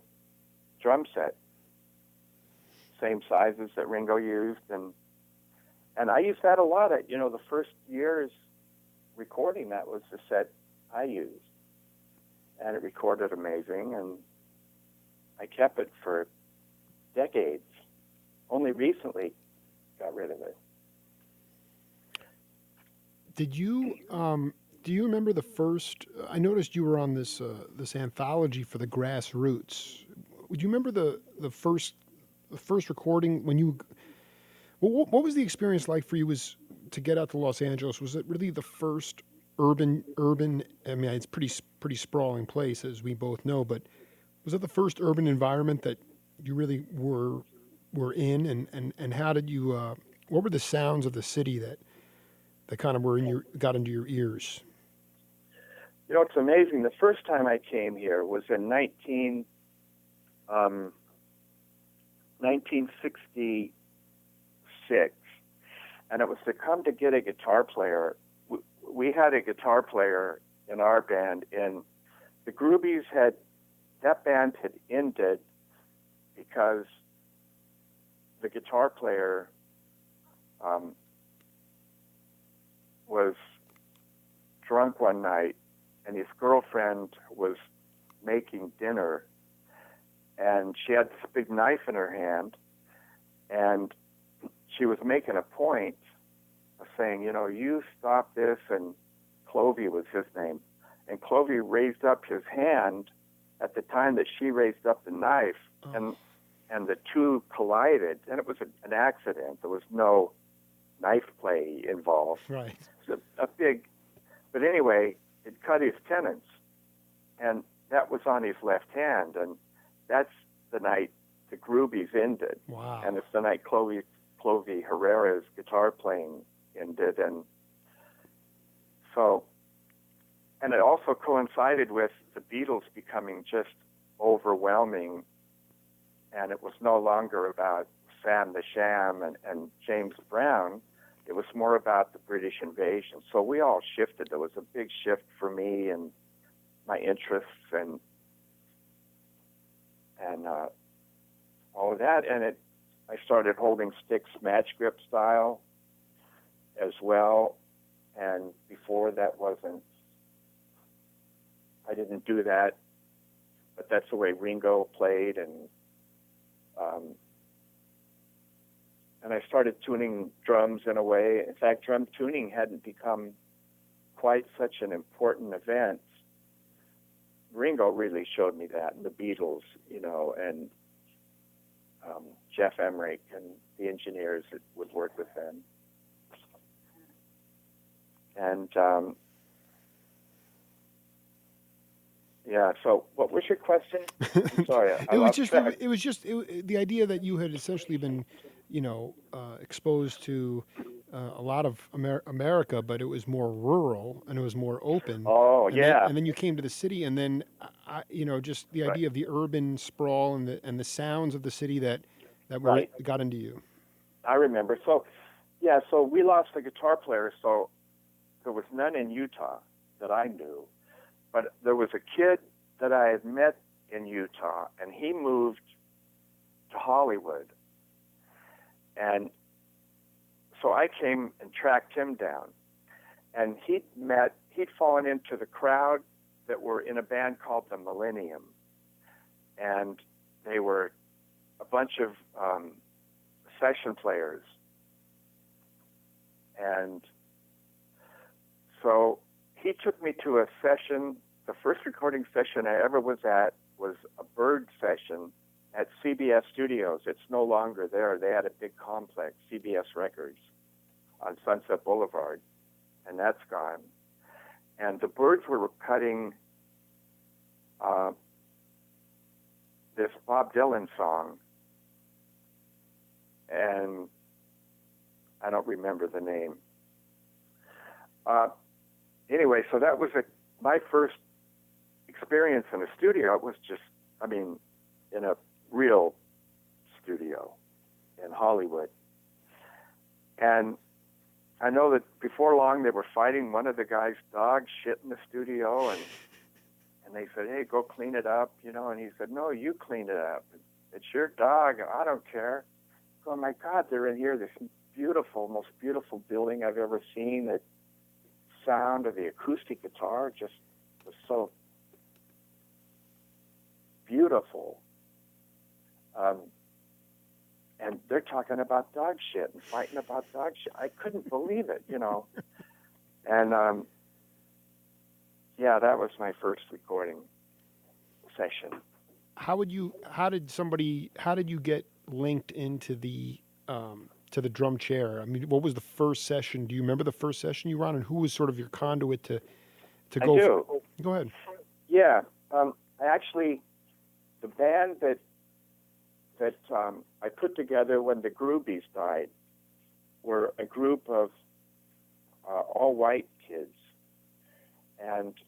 drum set, same sizes that Ringo used. And I used that a lot. The first years recording, that was the set I used. And it recorded amazing, and I kept it for decades. Only recently got rid of it. Did you do you remember the first? I noticed you were on this anthology for the Grassroots. Would you remember the first recording when you? What was the experience like for you? Was to get out to Los Angeles? Was it really the first urban? I mean, it's pretty sprawling place, as we both know. But was it the first urban environment that you really were in? And how did you? What were the sounds of the city that kind of got into your ears? It's amazing. The first time I came here was in 1966, and it was to come to get a guitar player. We had a guitar player in our band, and the Groovies that band had ended because the guitar player was drunk one night, and his girlfriend was making dinner, and she had this big knife in her hand, and she was making a point of saying, you stop this, and Clovey was his name, and Clovey raised up his hand at the time that she raised up the knife, and the two collided, and it was an accident. There was no knife play involved. Right. It was a big, but anyway, it cut his tendons, and that was on his left hand, and that's the night the Groovies ended. Wow. And it's the night Clovey Herrera's guitar playing ended, and so, and it also coincided with the Beatles becoming just overwhelming, and it was no longer about Sam the Sham and James Brown. It was more about the British invasion. So we all shifted. There was a big shift for me and my interests and all of that. And I started holding sticks match grip style as well. And before that I didn't do that, but that's the way Ringo played. And I started tuning drums in a way. In fact, drum tuning hadn't become quite such an important event. Ringo really showed me that, and the Beatles, and Jeff Emmerich and the engineers that would work with them. And so what was your question? I'm sorry, it was just the idea that you had essentially been, exposed to a lot of America, but it was more rural and it was more open. Oh, and yeah. And then you came to the city, and then just the idea of the urban sprawl and the sounds of the city that got into you. I remember. So we lost a guitar player. So there was none in Utah that I knew, but there was a kid that I had met in Utah, and he moved to Hollywood. And so I came and tracked him down, and he'd fallen into the crowd that were in a band called the Millennium, and they were a bunch of session players. And so he took me to a session. The first recording session I ever was at was a bird session at CBS Studios. It's no longer there. They had a big complex, CBS Records, on Sunset Boulevard, and that's gone. And the Birds were cutting this Bob Dylan song, and I don't remember the name. Anyway, so that was my first experience in a studio. It was just, I mean, in a real studio in Hollywood. And I know that before long they were fighting. One of the guys' dogs shit in the studio, and they said, "Hey, go clean it up," you know. And he said, "No, you clean it up. It's your dog. I don't care." Oh my God, they're in here. This beautiful, most beautiful building I've ever seen. The sound of the acoustic guitar just was so beautiful. And they're talking about dog shit and fighting about dog shit. I couldn't believe it, you know. And yeah, that was my first recording session. How did you get linked into the drum chair? I mean, what was the first session? Do you remember the first session you were on, and who was sort of your conduit to go? I do. Go ahead. Yeah, the band that I put together when the Groovies died were a group of all white kids, and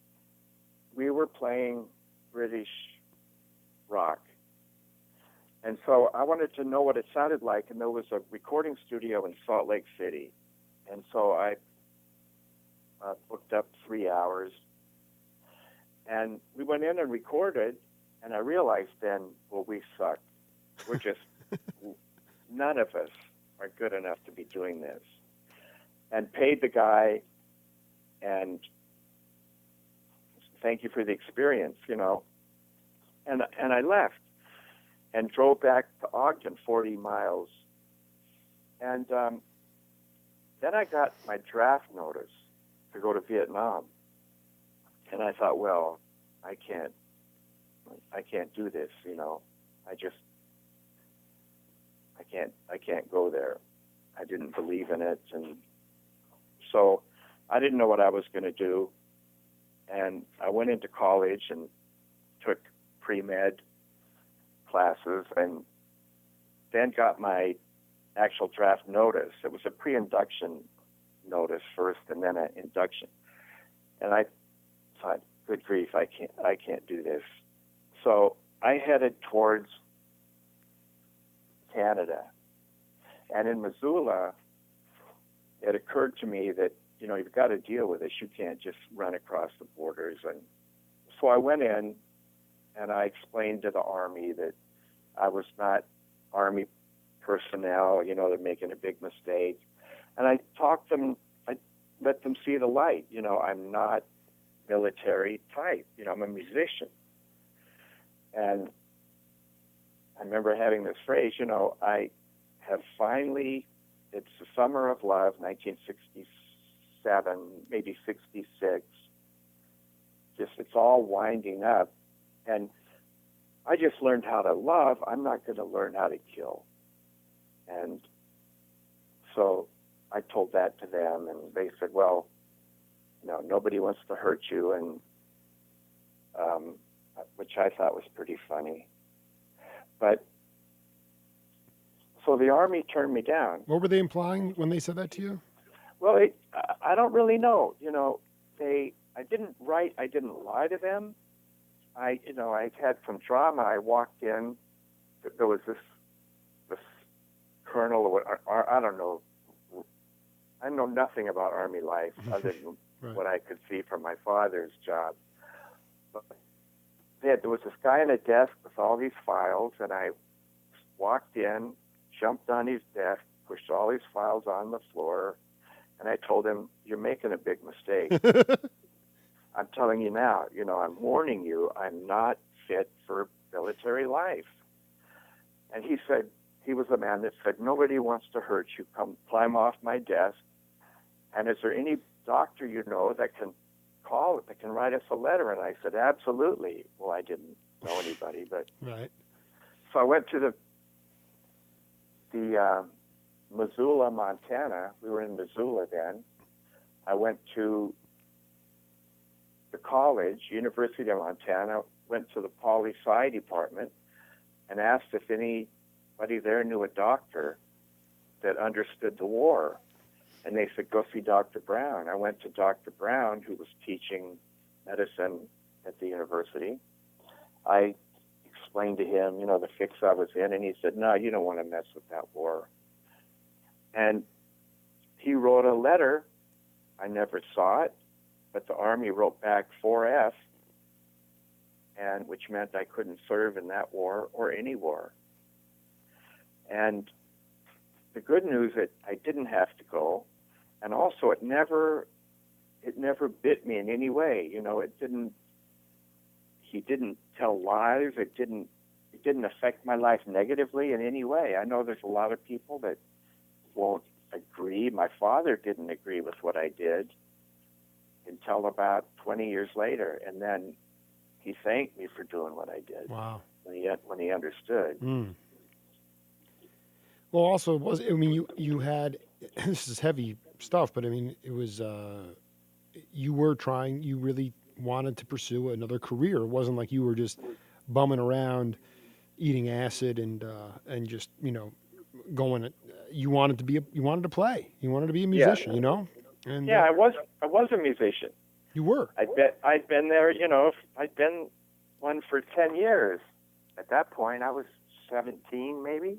we were playing British rock. And so I wanted to know what it sounded like, and there was a recording studio in Salt Lake City. And so I booked up 3 hours, and we went in and recorded, and I realized then, well, we suck. We're just, none of us are good enough to be doing this. And paid the guy, and thank you for the experience, you know. And I left and drove back to Ogden, 40 miles. And then I got my draft notice to go to Vietnam. And I thought, well, I can't do this, you know. I can't go there. I didn't believe in it, and so I didn't know what I was going to do. And I went into college and took pre-med classes, and then got my actual draft notice. It was a pre-induction notice first, and then an induction. And I thought, good grief, I can't do this. So I headed towards Canada. And in Missoula, it occurred to me that, you know, you've got to deal with this. You can't just run across the borders. And so I went in and I explained to the Army that I was not Army personnel, you know, they're making a big mistake. And I let them see the light. You know, I'm not military type. You know, I'm a musician. And I remember having this phrase, you know, I have finally, it's the summer of love, 1967, maybe 66. Just, it's all winding up. And I just learned how to love. I'm not going to learn how to kill. And so I told that to them, and they said, well, you know, nobody wants to hurt you, and which I thought was pretty funny. But so the Army turned me down. What were they implying when they said that to you? Well, I don't really know. You know, I didn't lie to them. I had some drama. I walked in. There was this colonel, or I don't know. I know nothing about Army life other than right. What I could see from my father's job. But there was this guy on a desk with all these files, and I walked in, jumped on his desk, pushed all these files on the floor, and I told him, "You're making a big mistake. I'm telling you now, you know, I'm warning you, I'm not fit for military life." And he said, he was the man that said, "Nobody wants to hurt you. Come climb off my desk. And is there any doctor you know that can call, that can write us a letter?" And I said, "Absolutely." Well, I didn't know anybody, but right. So I went to the Missoula, Montana. We were in Missoula then. I went to the college, University of Montana, went to the poli-sci department, and asked if anybody there knew a doctor that understood the war. And they said, go see Dr. Brown. I went to Dr. Brown, who was teaching medicine at the university. I explained to him, the fix I was in, and he said, no, you don't want to mess with that war. And he wrote a letter. I never saw it, but the Army wrote back 4F, and which meant I couldn't serve in that war or any war. And the good news that I didn't have to go, and also it never bit me in any way. He didn't tell lies. It didn't affect my life negatively in any way. I know there's a lot of people that won't agree. My father didn't agree with what I did until about 20 years later, and then he thanked me for doing what I did. Wow. When he understood. Mm. Well, also, you had, this is heavy stuff, but it was, you really wanted to pursue another career. It wasn't like you were just bumming around, eating acid and just, going, you wanted to play. You wanted to be a musician, And yeah, I was a musician. You were. I'd been there, I'd been one for 10 years. At that point, I was 17, maybe.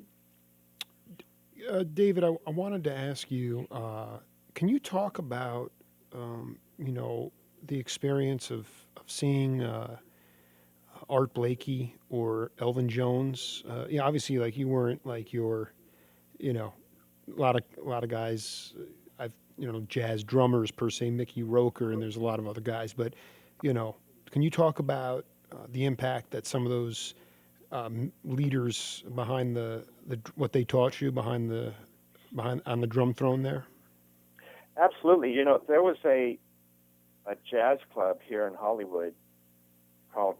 David, I wanted to ask you, can you talk about, the experience of seeing Art Blakey or Elvin Jones? Obviously, like you weren't like your, a lot of guys, jazz drummers per se, Mickey Roker, and there's a lot of other guys. But, can you talk about the impact that some of those leaders behind the what they taught you behind on the drum throne there? Absolutely. There was a jazz club here in Hollywood called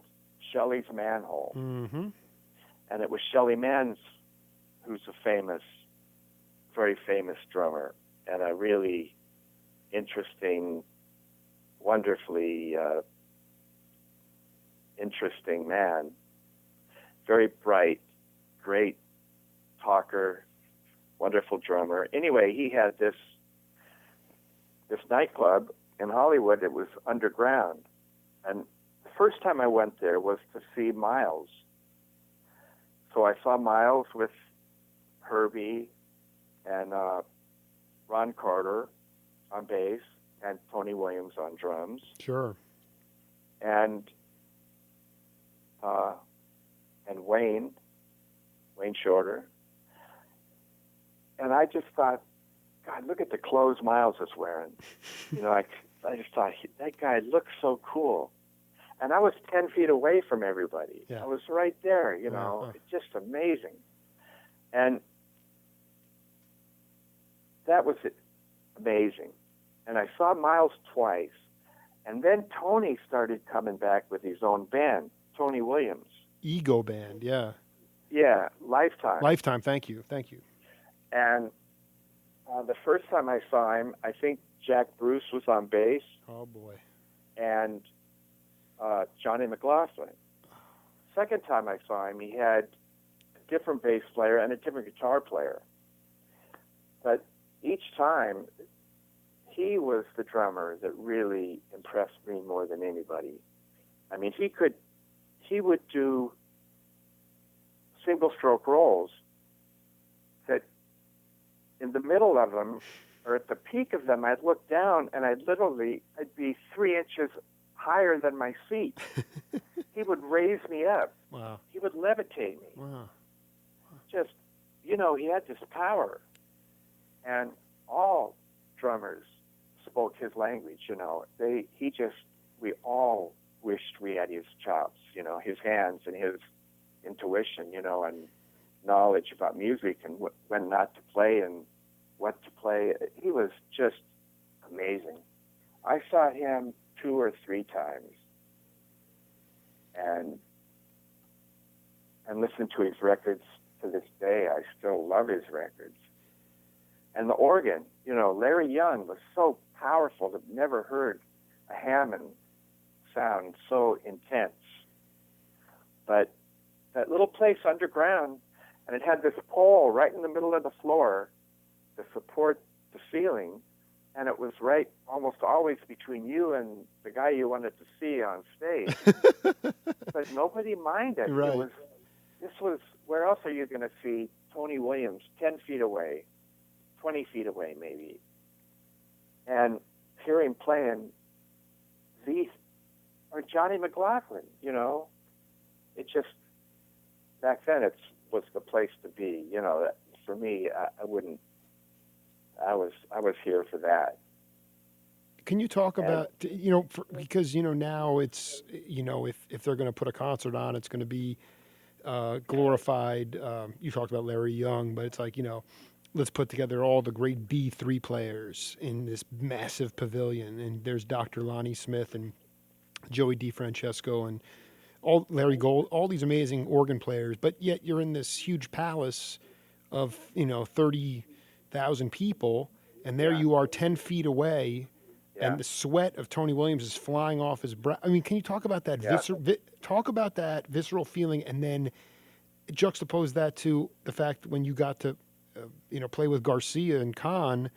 Shelley's Manhole. Mm-hmm. And it was Shelley Manns, who's very famous drummer, and a really interesting, wonderfully interesting man. Very bright, great talker, wonderful drummer. Anyway, he had this nightclub in Hollywood. It was underground. And the first time I went there was to see Miles. So I saw Miles with Herbie and Ron Carter on bass and Tony Williams on drums. Sure. And Wayne Shorter. And I just thought, God, look at the clothes Miles is wearing. I just thought, that guy looks so cool. And I was 10 feet away from everybody. Yeah. I was right there, Uh-huh. It's just amazing. And that was amazing. And I saw Miles twice. And then Tony started coming back with his own band, Tony Williams. Ego Band, yeah. Yeah, Lifetime. Lifetime, thank you. And the first time I saw him, I think Jack Bruce was on bass. Oh, boy. And Johnny McLaughlin. Second time I saw him, he had a different bass player and a different guitar player. But each time, he was the drummer that really impressed me more than anybody. I mean, he would do single-stroke rolls that in the middle of them, or at the peak of them, I'd look down and I'd be 3 inches higher than my seat. He would raise me up. Wow. He would levitate me. Wow. Just, he had this power. And all drummers spoke his language, we all wished we had his chops, his hands and his intuition, and knowledge about music and when not to play and what to play. He was just amazing. I saw him 2 or 3 times and listen to his records to this day. I still love his records. And the organ, Larry Young was so powerful. I've never heard a Hammond sound so intense. But that little place underground, and it had this pole right in the middle of the floor to support the ceiling, and it was right almost always between you and the guy you wanted to see on stage. But nobody minded. Right. This was, where else are you going to see Tony Williams 10 feet away, 20 feet away maybe? And hear him playing or Johnny McLaughlin, you know? It just, back then it was the place to be, you know. That, for me, I was here for that. Can you talk about, you know, because, you know, now it's, you know, if they're going to put a concert on, it's going to be glorified. You talked about Larry Young, but it's like, you know, let's put together all the great B3 players in this massive pavilion. And there's Dr. Lonnie Smith and Joey DeFrancesco and all Larry Gold, all these amazing organ players. But yet you're in this huge palace of, you know, 30,000 people. And there you are 10 feet away. Yeah. And the sweat of Tony Williams is flying off his brow. I mean, can you talk about that talk about that visceral feeling, and then juxtapose that to the fact when you got to, you know, play with Garcia and Khan,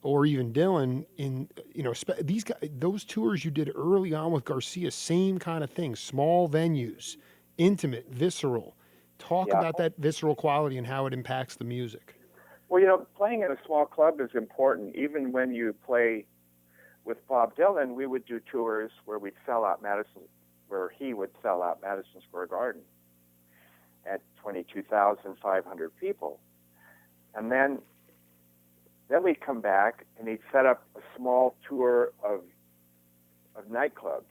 or even Dylan in, you know, these guys, those tours you did early on with Garcia, same kind of thing, small venues, intimate, visceral. Talk about that visceral quality and how it impacts the music. Well, you know, playing in a small club is important. Even when you play with Bob Dylan, we would do tours where we'd sell out where he would sell out Madison Square Garden at 22,500 people. And then we'd come back and he'd set up a small tour of nightclubs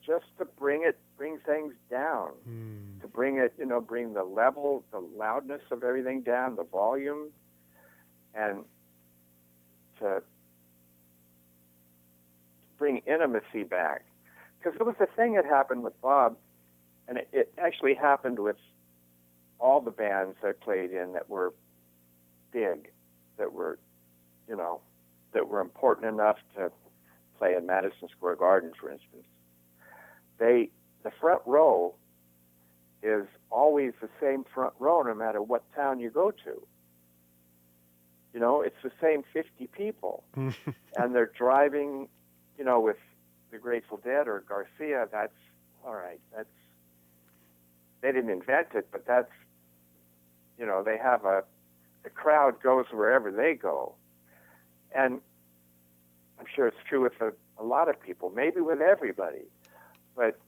just to bring things down, to bring it, you know, bring the level, the loudness of everything down, the volume, and to bring intimacy back. Because there was a thing that happened with Bob, and it actually happened with all the bands I played in that were big, that were, you know, that were important enough to play in Madison Square Garden, for instance. The front row is always the same front row no matter what town you go to. You know, it's the same 50 people. And they're driving, you know, with the Grateful Dead or Garcia. That's all right. They didn't invent it, but that's, you know, they have the crowd goes wherever they go. And I'm sure it's true with a lot of people, maybe with everybody. But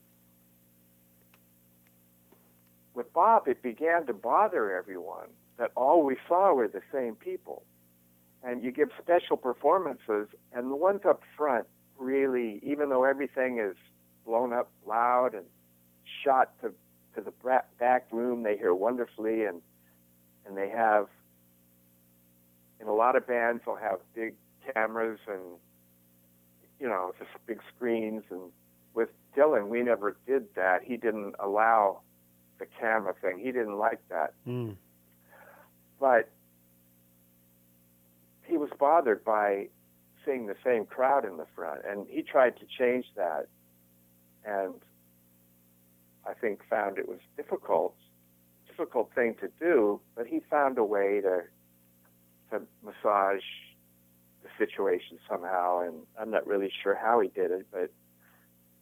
with Bob, it began to bother everyone that all we saw were the same people. And you give special performances, and the ones up front really, even though everything is blown up loud and shot to the back room, they hear wonderfully, and they have, in a lot of bands, they'll have big cameras and, you know, just big screens. And with Dylan, we never did that. He didn't allow the camera thing. He didn't like that. But he was bothered by seeing the same crowd in the front, and he tried to change that, and I think found it was difficult thing to do, but he found a way to massage the situation somehow, and I'm not really sure how he did it, but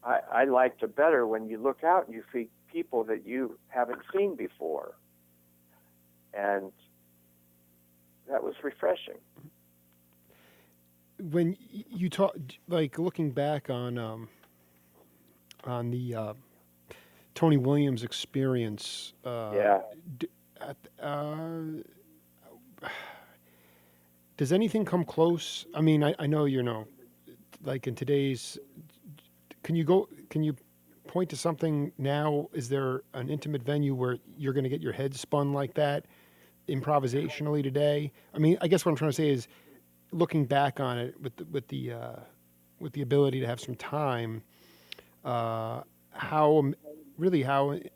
I liked it better when you look out and you see people that you haven't seen before, and that was refreshing. When you talk, like looking back on the Tony Williams experience, does anything come close? I mean, I know, you know, like in today's, can you point to something now? Is there an intimate venue where you're going to get your head spun like that improvisationally today? I mean, I guess what I'm trying to say is, looking back on it with the ability to have some time, how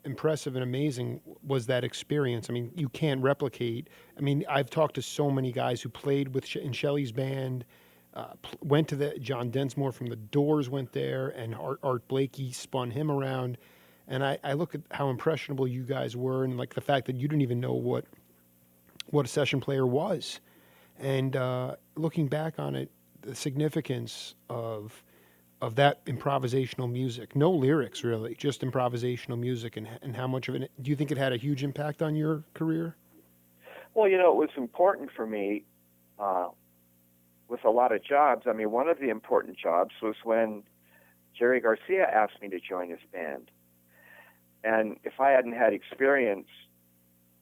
impressive and amazing was that experience? I mean, you can't replicate. I mean, I've talked to so many guys who played in Shelley's band, went to John Densmore from the Doors went there, and Art Blakey spun him around. And I look at how impressionable you guys were, and like the fact that you didn't even know what a session player was. And looking back on it, the significance of that improvisational music, no lyrics really, just improvisational music, and how much of it, do you think it had a huge impact on your career? Well, it was important for me with a lot of jobs. I mean, one of the important jobs was when Jerry Garcia asked me to join his band. And if I hadn't had experience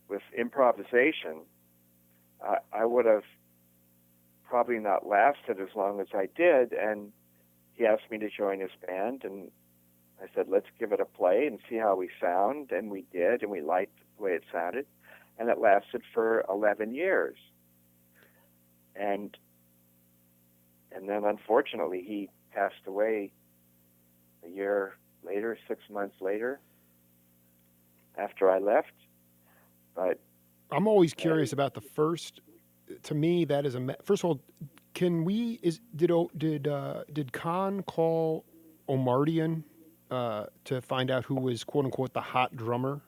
with improvisation, I would have probably not lasted as long as I did. And he asked me to join his band, and I said, let's give it a play and see how we sound. And we did, and we liked the way it sounded. And it lasted for 11 years. And then, unfortunately, he passed away a year later, 6 months later, after I left. But I'm always curious about the first. To me, that is first of all. Did Khan call Omartian to find out who was quote unquote the hot drummer?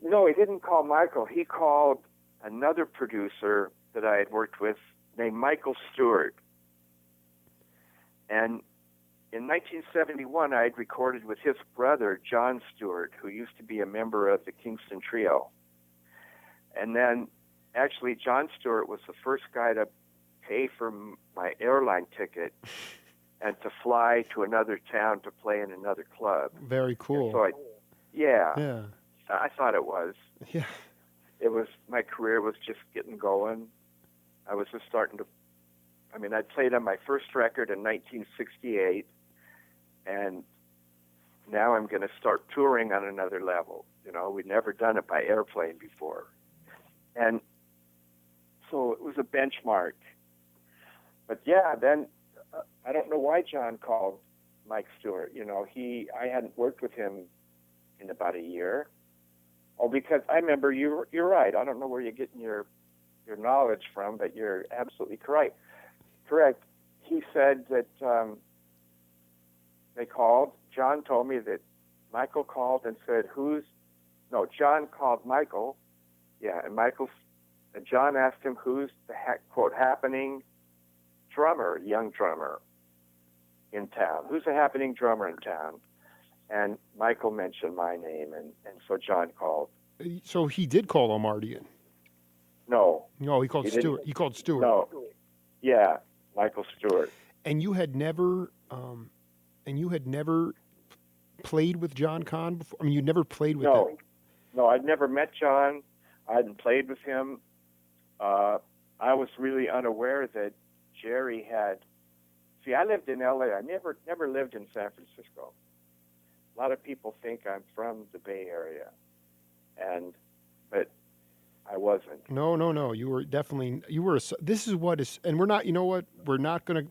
No, he didn't call Michael. He called another producer that I had worked with named Michael Stewart. And in 1971, I had recorded with his brother, John Stewart, who used to be a member of the Kingston Trio. And then, actually, John Stewart was the first guy to pay for my airline ticket and to fly to another town to play in another club. Very cool. So yeah. I thought it was. Yeah. It was, my career was just getting going. I was just starting to, I played on my first record in 1968, and now I'm going to start touring on another level. We'd never done it by airplane before. And so it was a benchmark. But yeah, then I don't know why John called Mike Stewart. I hadn't worked with him in about a year. Oh, because I remember you're right. I don't know where you're getting your knowledge from, but you're absolutely correct. He said that they called. John told me that Michael called and said, John called Michael. Yeah, and John asked him who's the quote happening drummer, young drummer in town. Who's the happening drummer in town? And Michael mentioned my name, and so John called. So he did call Omartian? No. No, he called Stewart. He called Stewart. No. Yeah, Michael Stewart. And you had never played with John Kahn before? You'd never played with him? No, I'd never met John. I hadn't played with him. I was really unaware that Jerry had. See, I lived in L.A. I never lived in San Francisco. A lot of people think I'm from the Bay Area, but I wasn't. No. You were definitely. This is what is, and we're not. You know what? We're not gonna.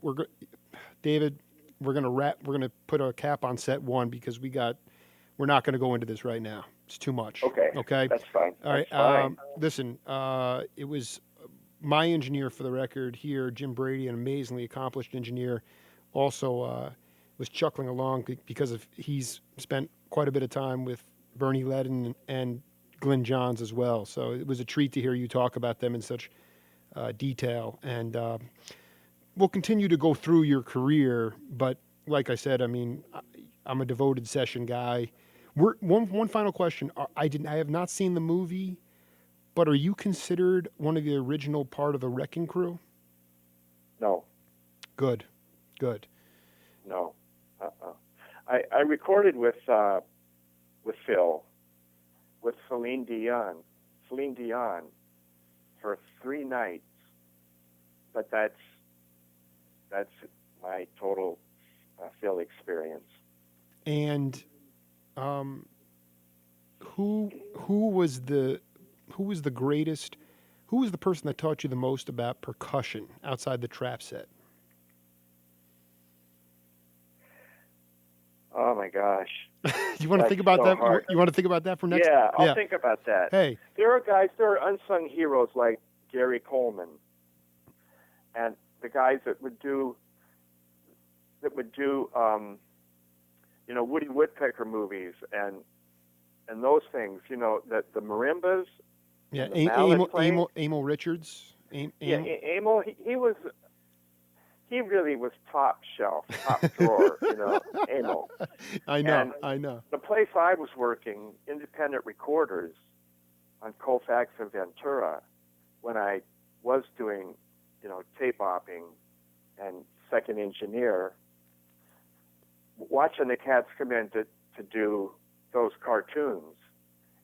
David, we're gonna wrap. We're gonna put a cap on set one because we're not gonna go into this right now. It's too much. Okay. That's fine. All right. Fine. Listen. It was my engineer for the record here, Jim Brady, an amazingly accomplished engineer, also was chuckling along because he's spent quite a bit of time with Bernie Ledden and Glyn Johns as well. So it was a treat to hear you talk about them in such detail. And we'll continue to go through your career. But like I said, I'm a devoted session guy. One final question. I have not seen the movie, but are you considered one of the original part of the Wrecking Crew? No. Good. No. I recorded with Phil, with Celine Dion for 3 nights, but that's my total Phil experience. And who was the greatest? Who was the person that taught you the most about percussion outside the trap set? Oh my gosh! You want to think about that? Hard. You want to think about that for next? Yeah, I'll think about that. Hey, there are unsung heroes like Gary Coleman, and the guys that would do Woody Woodpecker movies and those things, that the marimbas. Yeah, and the mallet playing. Emil Richards. Yeah, Emil, he really was top shelf, top drawer, Emil. I know. The place I was working, Independent Recorders on Colfax and Ventura, when I was doing, tape opping and second engineer, watching the cats come in to do those cartoons,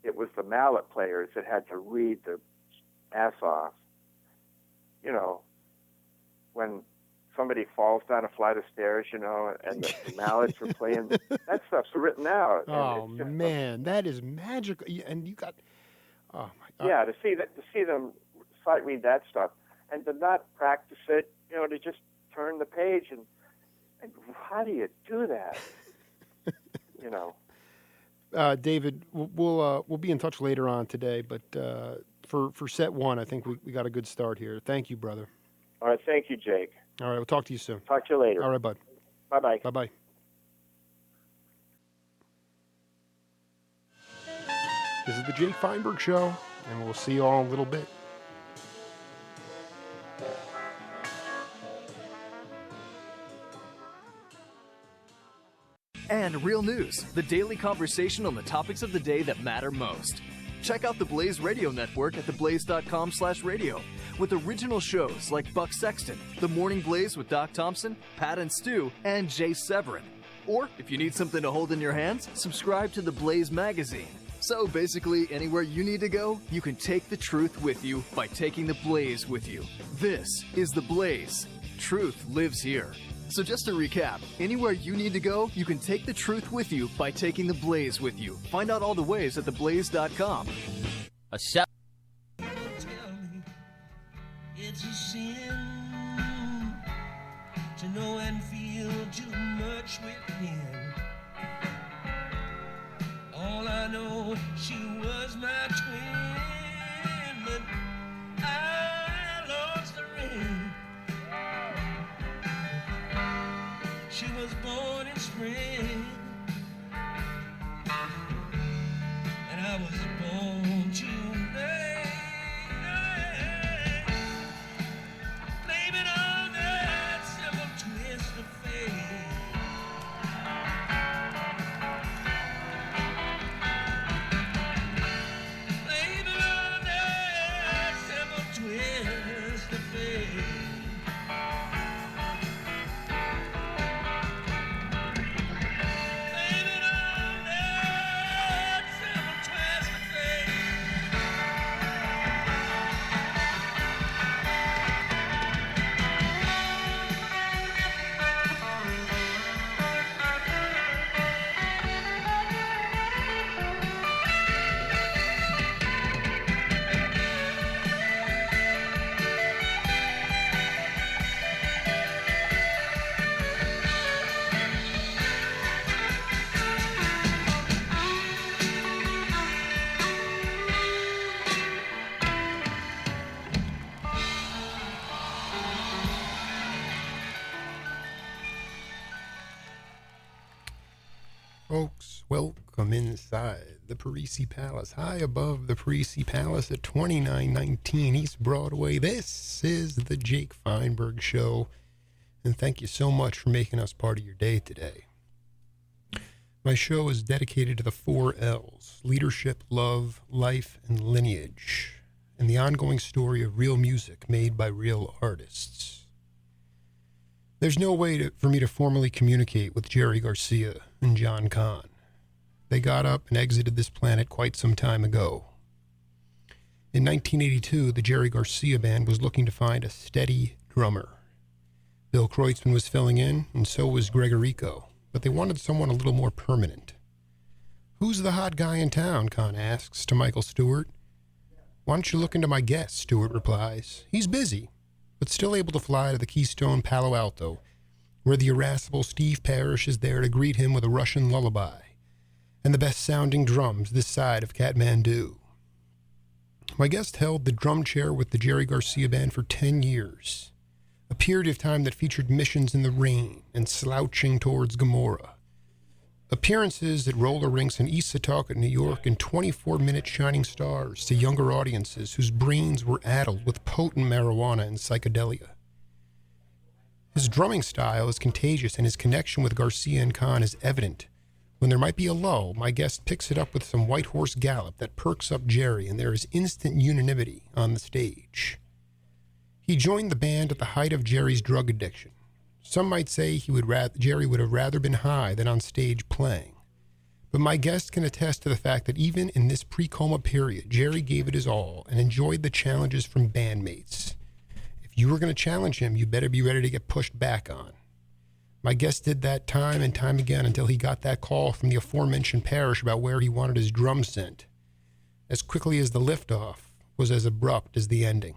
it was the mallet players that had to read their ass off. When somebody falls down a flight of stairs, and the mallets are playing, that stuff's written out. Oh man, that is magical. And you got, oh my God. Yeah, to see them sight read that stuff, and to not practice it, to just turn the page and how do you do that? David, we'll be in touch later on today, but for set one, I think we got a good start here. Thank you, brother. All right, thank you, Jake. All right, we'll talk to you soon. Talk to you later. All right, bud. Bye-bye. Bye-bye. This is the Jake Feinberg Show, and we'll see you all in a little bit. And real news, the daily conversation on the topics of the day that matter most. Check out the Blaze Radio Network at theblaze.com/radio with original shows like Buck Sexton, The Morning Blaze with Doc Thompson, Pat and Stu, and Jay Severin. Or, if you need something to hold in your hands, subscribe to the Blaze magazine. So basically, anywhere you need to go, you can take the truth with you by taking the Blaze with you. This is the Blaze. Truth lives here. So just to recap, anywhere you need to go, you can take the truth with you by taking the Blaze with you. Find out all the ways at theblaze.com. A shout. Tell me it's a sin to know and feel too much within. All I know, she was my twin, but I lost the ring. She was born in spring, and I was born too late. Blame it on that simple twist of fate. Blame it on that simple twist of fate. Folks, welcome inside the Parisi Palace, high above the Parisi Palace at 2919 East Broadway. This is the Jake Feinberg Show, and thank you so much for making us part of your day today. My show is dedicated to the 4 L's: leadership, love, life, and lineage, and the ongoing story of real music made by real artists. There's no way for me to formally communicate with Jerry Garcia and John Kahn. They got up and exited this planet quite some time ago. In 1982, the Jerry Garcia Band was looking to find a steady drummer. Bill Kreutzmann was filling in, and so was Gregorico, but they wanted someone a little more permanent. "Who's the hot guy in town?" Kahn asks to Michael Stewart. "Why don't you look into my guest?" Stewart replies. "He's busy, but still able to fly to the Keystone, Palo Alto, where the irascible Steve Parrish is there to greet him with a Russian lullaby and the best-sounding drums this side of Kathmandu." My guest held the drum chair with the Jerry Garcia Band for 10 years, a period of time that featured missions in the rain and slouching towards Gomorrah. Appearances at roller rinks in East Setauket, New York, and 24-minute shining stars to younger audiences whose brains were addled with potent marijuana and psychedelia. His drumming style is contagious, and his connection with Garcia and Khan is evident. When there might be a lull, my guest picks it up with some white horse gallop that perks up Jerry, and there is instant unanimity on the stage. He joined the band at the height of Jerry's drug addiction. Some might say Jerry would have rather been high than on stage playing. But my guest can attest to the fact that even in this pre-coma period, Jerry gave it his all and enjoyed the challenges from bandmates. If you were going to challenge him, you better be ready to get pushed back on. My guest did that time and time again until he got that call from the aforementioned parish about where he wanted his drums sent. As quickly as the liftoff was as abrupt as the ending.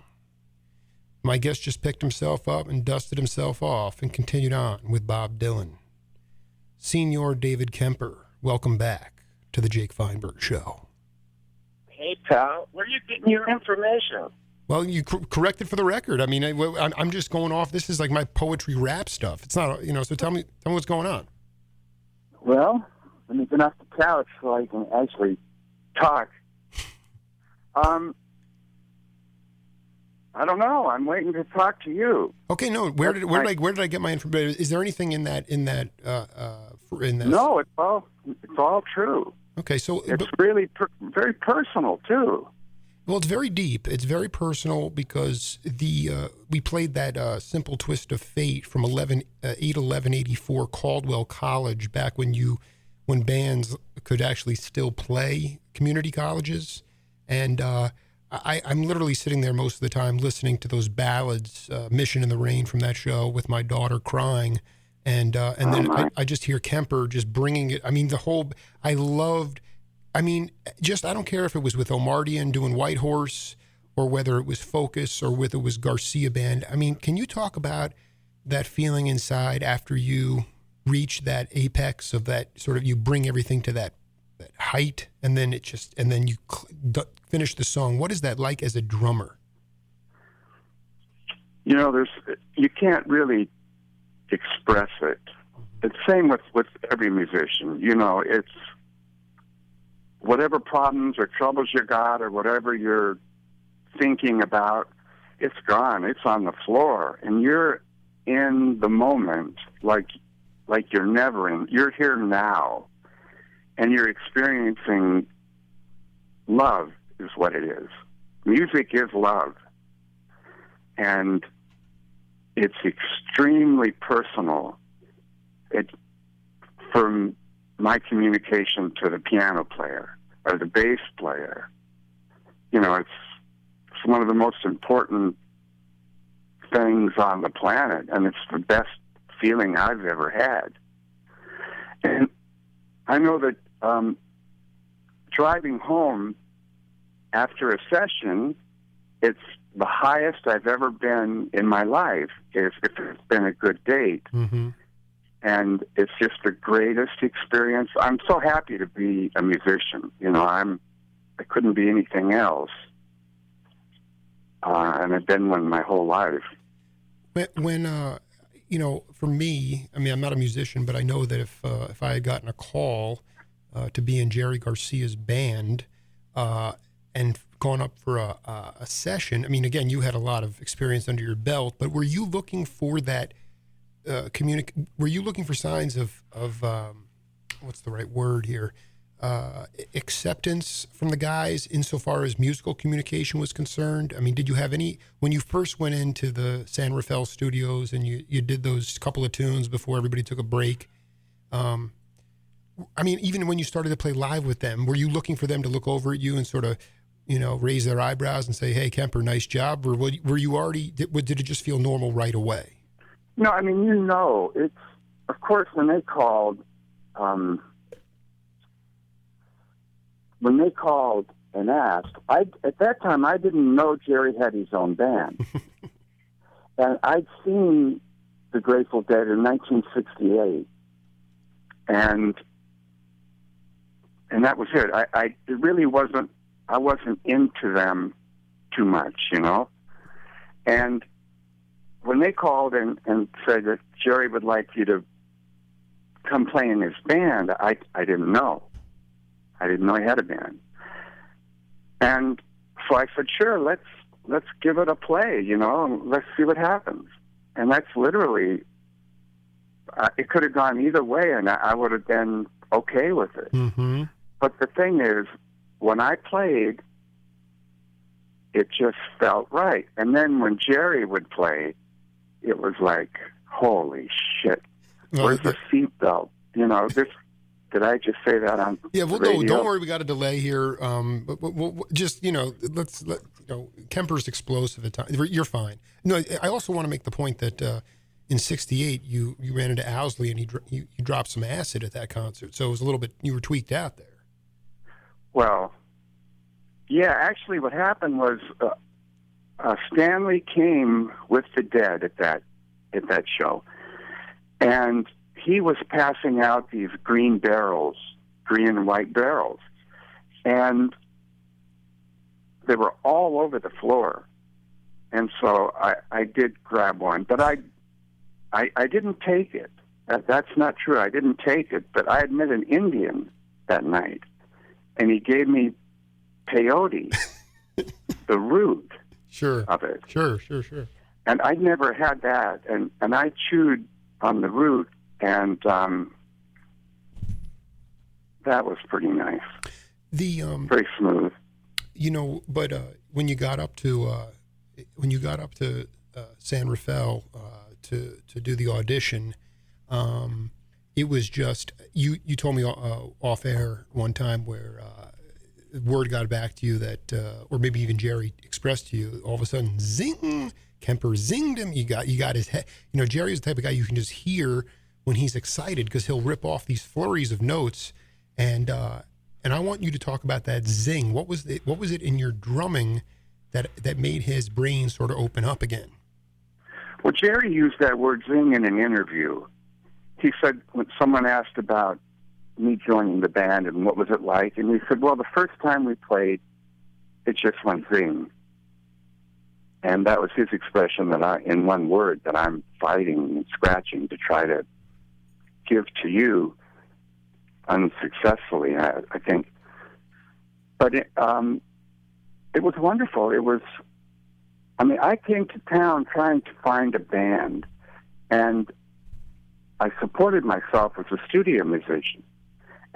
My guest just picked himself up and dusted himself off and continued on with Bob Dylan. Senior David Kemper, welcome back to the Jake Feinberg Show. Hey, pal, where are you getting your information? Well, you corrected for the record. I mean, I'm just going off. This is like my poetry rap stuff. It's not, so tell me what's going on. Well, let me get off the couch so I can actually talk. I don't know. I'm waiting to talk to you. Okay, no. Where did I get my information? Is there anything in that? No, it's all true. Okay, so it's really very personal too. Well, it's very deep. It's very personal because we played that Simple Twist of Fate from 8/11/84 Caldwell College back when bands could actually still play community colleges, and I'm literally sitting there most of the time listening to those ballads, Mission in the Rain from that show with my daughter crying, and then I just hear Kemper just bringing it. I mean, I don't care if it was with Omartian doing White Horse or whether it was Focus or whether it was Garcia Band. I mean, can you talk about that feeling inside after you reach that apex of that sort of, you bring everything to that height and then you finish the song? What is that like as a drummer? You can't really express it. It's the same with every musician. It's whatever problems or troubles you got or whatever you're thinking about, it's gone. It's on the floor. And you're in the moment like you're here now. And you're experiencing love is what it is. Music is love. And it's extremely personal. From my communication to the piano player or the bass player, it's one of the most important things on the planet, and it's the best feeling I've ever had. And I know that driving home after a session, it's the highest I've ever been in my life if it's been a good date. Mm-hmm. And it's just the greatest experience. I'm so happy to be a musician. I couldn't be anything else. And I've been one my whole life. When for me, I mean, I'm not a musician, but I know that if I had gotten a call to be in Jerry Garcia's band and gone up for a session, I mean, again, you had a lot of experience under your belt, but were you looking for that were you looking for signs of what's the right word here? Acceptance from the guys insofar as musical communication was concerned? I mean, did you have any, when you first went into the San Rafael studios and you did those couple of tunes before everybody took a break, I mean, even when you started to play live with them, were you looking for them to look over at you and sort of, raise their eyebrows and say, hey, Kemper, nice job? Or were you already, did it just feel normal right away? No, I mean, it's, of course, when they called and asked, at that time, I didn't know Jerry had his own band. And I'd seen the Grateful Dead in 1968. And that was it. It really wasn't, I wasn't into them too much, And when they called and said that Jerry would like you to come play in his band, I didn't know. I didn't know he had a band. And so I said, sure, let's give it a play, you know, let's see what happens. And that's literally, it could have gone either way, and I would have been okay with it. Mm-hmm. But the thing is, when I played, it just felt right. And then when Jerry would play, it was like, holy shit, where's the seatbelt? You know, this. Did I just say that on Yeah, well, the radio? no, don't worry. We got a delay here. But we'll just, you know, Kemper's explosive at times. You're fine. No, I also want to make the point that in '68 you ran into Owsley and you dropped some acid at that concert. So it was a little bit, you were tweaked out there. Well, yeah, actually what happened was Stanley came with the Dead at that show, and he was passing out these green and white barrels, and they were all over the floor. And so I did grab one, but I didn't take it. That's not true. I didn't take it, but I had met an Indian that night, and he gave me peyote, the root of it. Sure. And I'd never had that, and I chewed on the root, and that was pretty nice. Very smooth. You know, but when you got up to San Rafael to do the audition, it was just you told me off air one time where word got back to you that, or maybe even Jerry expressed to you, all of a sudden, zing, Kemper zinged him. You got his head. You know, Jerry's the type of guy you can just hear when he's excited because he'll rip off these flurries of notes, and I want you to talk about that zing. What was it in your drumming that made his brain sort of open up again? Well, Jerry used that word zing in an interview. He said when someone asked about me joining the band and what was it like, and he said, well, the first time we played, it just went zing. And that was his expression in one word, that I'm fighting and scratching to try to give to you unsuccessfully, I think. But it was wonderful. I came to town trying to find a band, and I supported myself as a studio musician,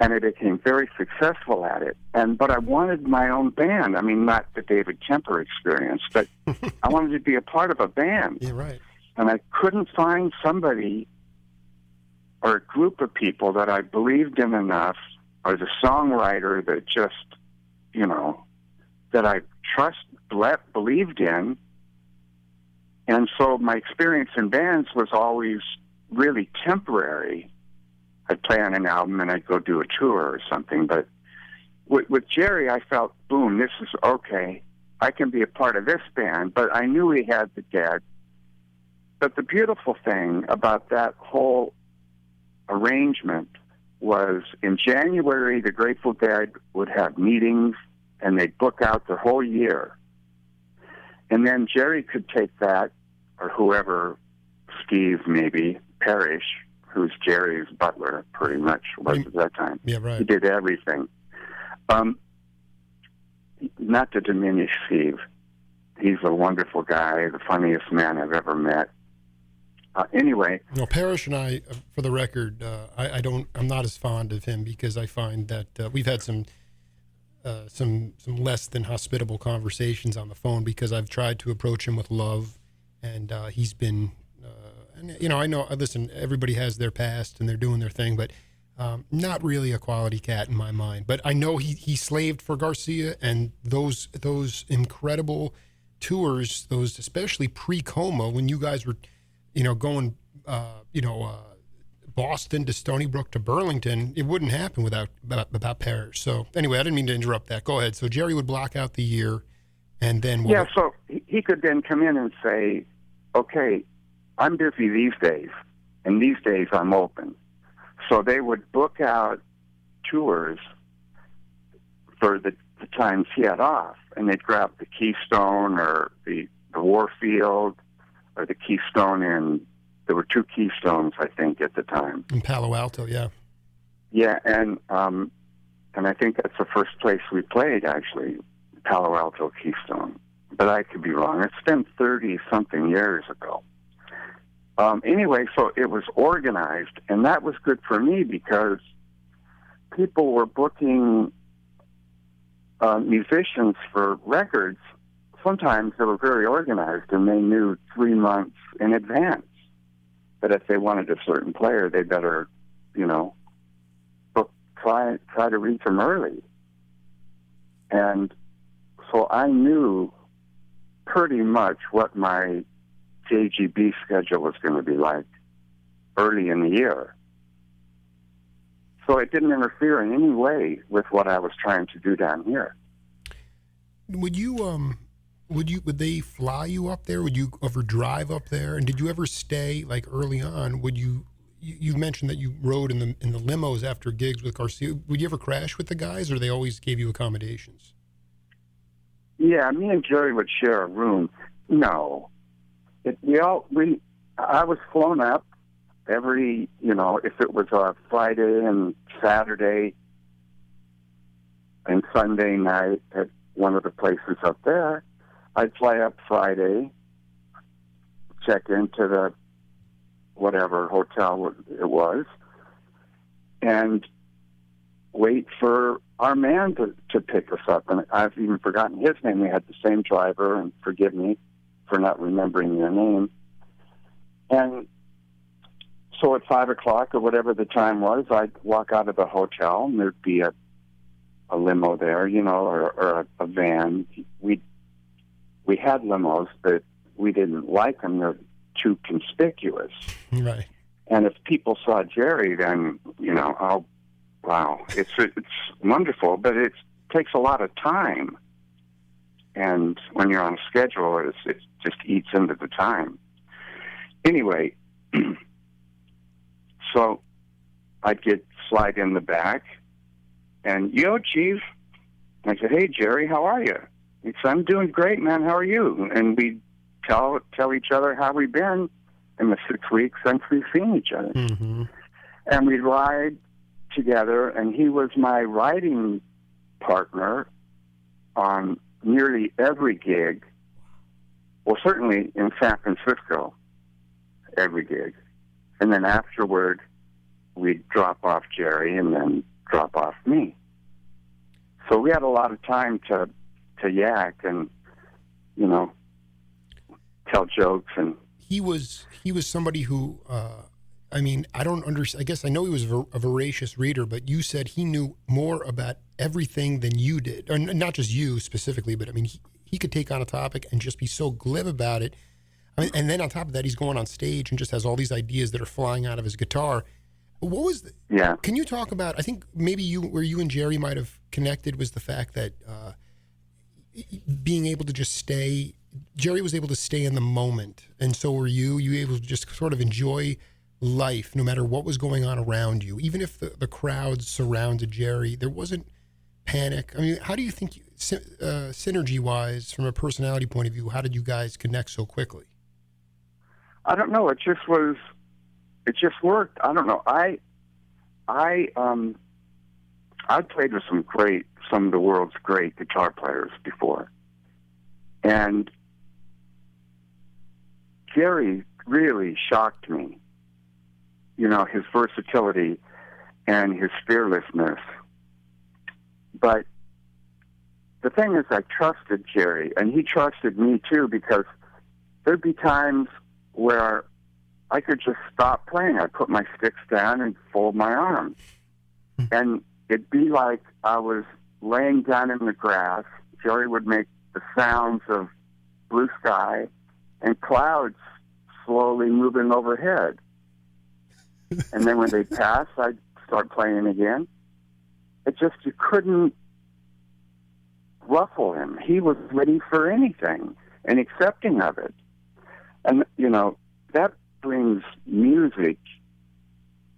and I became very successful at it. But I wanted my own band. I mean, not the David Kemper experience, but I wanted to be a part of a band. Yeah, right. And I couldn't find somebody or a group of people that I believed in enough, or the songwriter that just, you know, that I believed in. And so my experience in bands was always really temporary. I'd play on an album and I'd go do a tour or something. But with Jerry, I felt, boom, this is okay. I can be a part of this band. But I knew he had the Dead. But the beautiful thing about that whole arrangement was in January, the Grateful Dead would have meetings and they'd book out the whole year. And then Jerry could take that, or whoever, Steve maybe, Parrish, who's Jerry's butler pretty much was at that time. Yeah, right. He did everything. Not to diminish Steve. He's a wonderful guy, the funniest man I've ever met. Anyway. No, Parrish and I, for the record, I'm not as fond of him because I find that we've had some less than hospitable conversations on the phone because I've tried to approach him with love, and he's been, and I know, listen, everybody has their past and they're doing their thing, but not really a quality cat in my mind. But I know he slaved for Garcia, and those incredible tours, those especially pre-Coma when you guys were, going, Boston to Stony Brook to Burlington, it wouldn't happen without Parrish. So anyway, I didn't mean to interrupt that. Go ahead. So Jerry would block out the year, and then so he could then come in and say, okay, I'm busy these days, and these days I'm open. So they would book out tours for the times he had off, and they'd grab the Keystone or the Warfield or the Keystone in there were 2 Keystones, I think, at the time. In Palo Alto, yeah. Yeah, and I think that's the first place we played, actually, Palo Alto Keystone. But I could be wrong. It's been 30-something years ago. Anyway, so it was organized, and that was good for me because people were booking musicians for records. Sometimes they were very organized, and they knew 3 months in advance that if they wanted a certain player, they better, try to reach them early. And so I knew pretty much what my JGB schedule was going to be like early in the year. So it didn't interfere in any way with what I was trying to do down here. Would they fly you up there? Would you ever drive up there? And did you ever stay, like, early on? You mentioned that you rode in the limos after gigs with Garcia. Would you ever crash with the guys, or they always gave you accommodations? Yeah, me and Jerry would share a room. No. I was flown up every, if it was a Friday and Saturday and Sunday night at one of the places up there, I'd fly up Friday, check into the whatever hotel it was, and wait for our man to pick us up. And I've even forgotten his name. We had the same driver, and forgive me for not remembering your name. And so at 5 o'clock or whatever the time was, I'd walk out of the hotel, and there'd be a limo there, or a van. We had limos, but we didn't like them. They're too conspicuous. Right. And if people saw Jerry, then, oh, wow, it's wonderful, but it takes a lot of time. And when you're on a schedule, it just eats into the time. Anyway, so I'd slide in the back, and, Chief. I said, hey, Jerry, how are you? He said, I'm doing great, man. How are you? And we'd tell each other how we've been in the 6 weeks since we've seen each other. Mm-hmm. And we'd ride together, and he was my riding partner on nearly every gig. Well, certainly in San Francisco, every gig. And then afterward, we'd drop off Jerry and then drop off me. So we had a lot of time to yak and, tell jokes. And he was somebody who, I don't understand. I guess I know he was a voracious reader, but you said he knew more about everything than you did, or not just you specifically, but he could take on a topic and just be so glib about it. And then on top of that, he's going on stage and just has all these ideas that are flying out of his guitar. What was yeah? Can you talk about? I think maybe where you and Jerry might have connected was the fact that being able to just stay. Jerry was able to stay in the moment, and so were you. You were able to just sort of enjoy life, no matter what was going on around you. Even if the crowds surrounded Jerry, there wasn't panic. How do you think, synergy-wise, from a personality point of view, how did you guys connect so quickly? I don't know. It just worked. I don't know. I played with some of the world's great guitar players before, and Jerry really shocked me. His versatility and his fearlessness. But the thing is, I trusted Jerry, and he trusted me too, because there'd be times where I could just stop playing. I'd put my sticks down and fold my arms. And it'd be like I was laying down in the grass. Jerry would make the sounds of blue sky and clouds slowly moving overhead. And then when they'd pass, I'd start playing again. You couldn't ruffle him. He was ready for anything and accepting of it. And, that brings music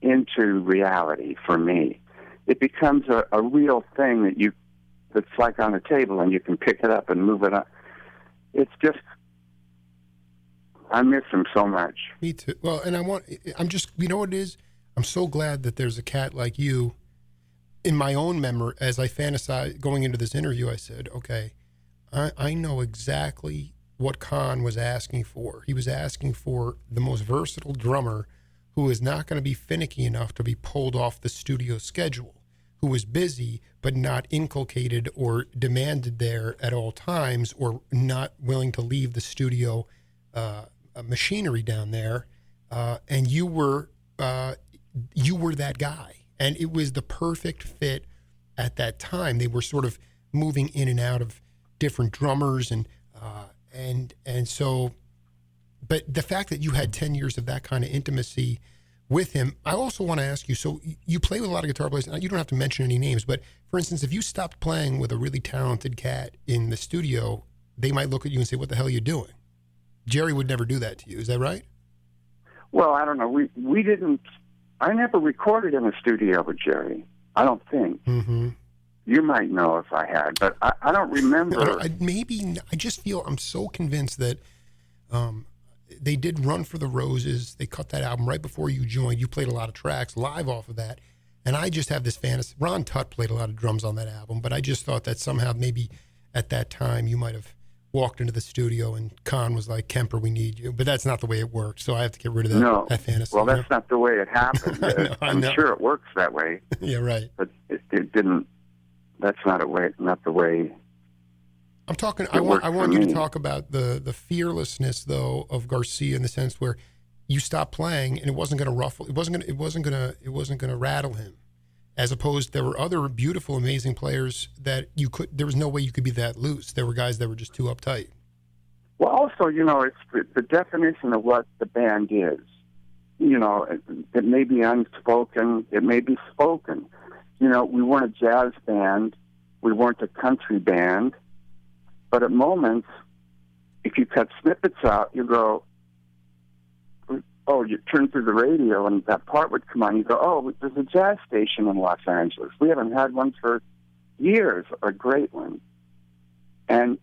into reality for me. It becomes a real thing that's like on a table and you can pick it up and move it up. It's just I miss him so much. Me too. Well, and I'm just, you know what it is? I'm so glad that there's a cat like you. In my own memory, as I fantasized going into this interview, I said, okay, I know exactly what Khan was asking for. He was asking for the most versatile drummer who is not going to be finicky enough to be pulled off the studio schedule, who was busy but not inculcated or demanded there at all times, or not willing to leave the studio machinery down there. And you were that guy. And it was the perfect fit at that time. They were sort of moving in and out of different drummers, and so. But the fact that you had 10 years of that kind of intimacy with him, I also want to ask you. So you play with a lot of guitar players. You don't have to mention any names, but for instance, if you stopped playing with a really talented cat in the studio, they might look at you and say, "What the hell are you doing?" Jerry would never do that to you. Is that right? Well, I don't know. We didn't. I never recorded in a studio with Jerry. I don't think. Mm-hmm. You might know if I had, but I don't remember. I just feel I'm so convinced that they did Run for the Roses. They cut that album right before you joined. You played a lot of tracks live off of that. And I just have this fantasy. Ron Tutt played a lot of drums on that album, but I just thought that somehow maybe at that time you might have walked into the studio and Khan was like, "Kemper, we need you." But that's not the way it worked, so I have to get rid of that, that fantasy. Well, that's not the way it happened. I'm sure it works that way. Yeah, right. But it didn't. That's not the way. I'm talking. I want you to talk about the fearlessness, though, of Garcia, in the sense where you stopped playing and it wasn't going to ruffle. It wasn't going to rattle him. As opposed, there were other beautiful, amazing players that there was no way you could be that loose. There were guys that were just too uptight. Well, also, it's the definition of what the band is. It may be unspoken, it may be spoken. We weren't a jazz band, we weren't a country band, but at moments, if you cut snippets out, you go, oh, you turn through the radio and that part would come on. You go, oh, there's a jazz station in Los Angeles. We haven't had one for years, a great one. And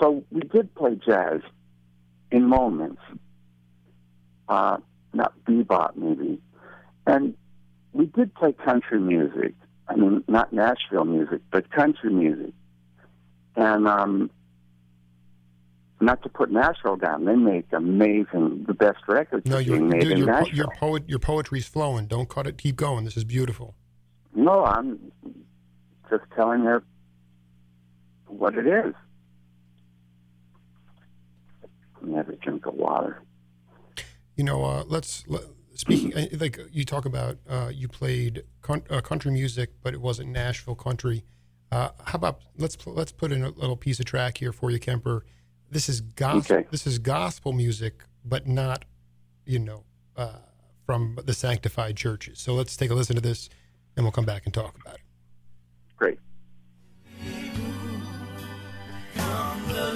so we did play jazz in moments, not bebop maybe. And we did play country music. I mean, not Nashville music, but country music. And not to put Nashville down, they make the best records being made in Nashville. Your poetry's flowing. Don't cut it. Keep going. This is beautiful. No, I'm just telling her what it is. Never drink of water. Speaking, like you talk about, you played country music, but it wasn't Nashville country. How about let's put in a little piece of track here for you, Kemper. This is gospel. Okay. This is gospel music, but not, from the sanctified churches. So let's take a listen to this, and we'll come back and talk about it. Great. From the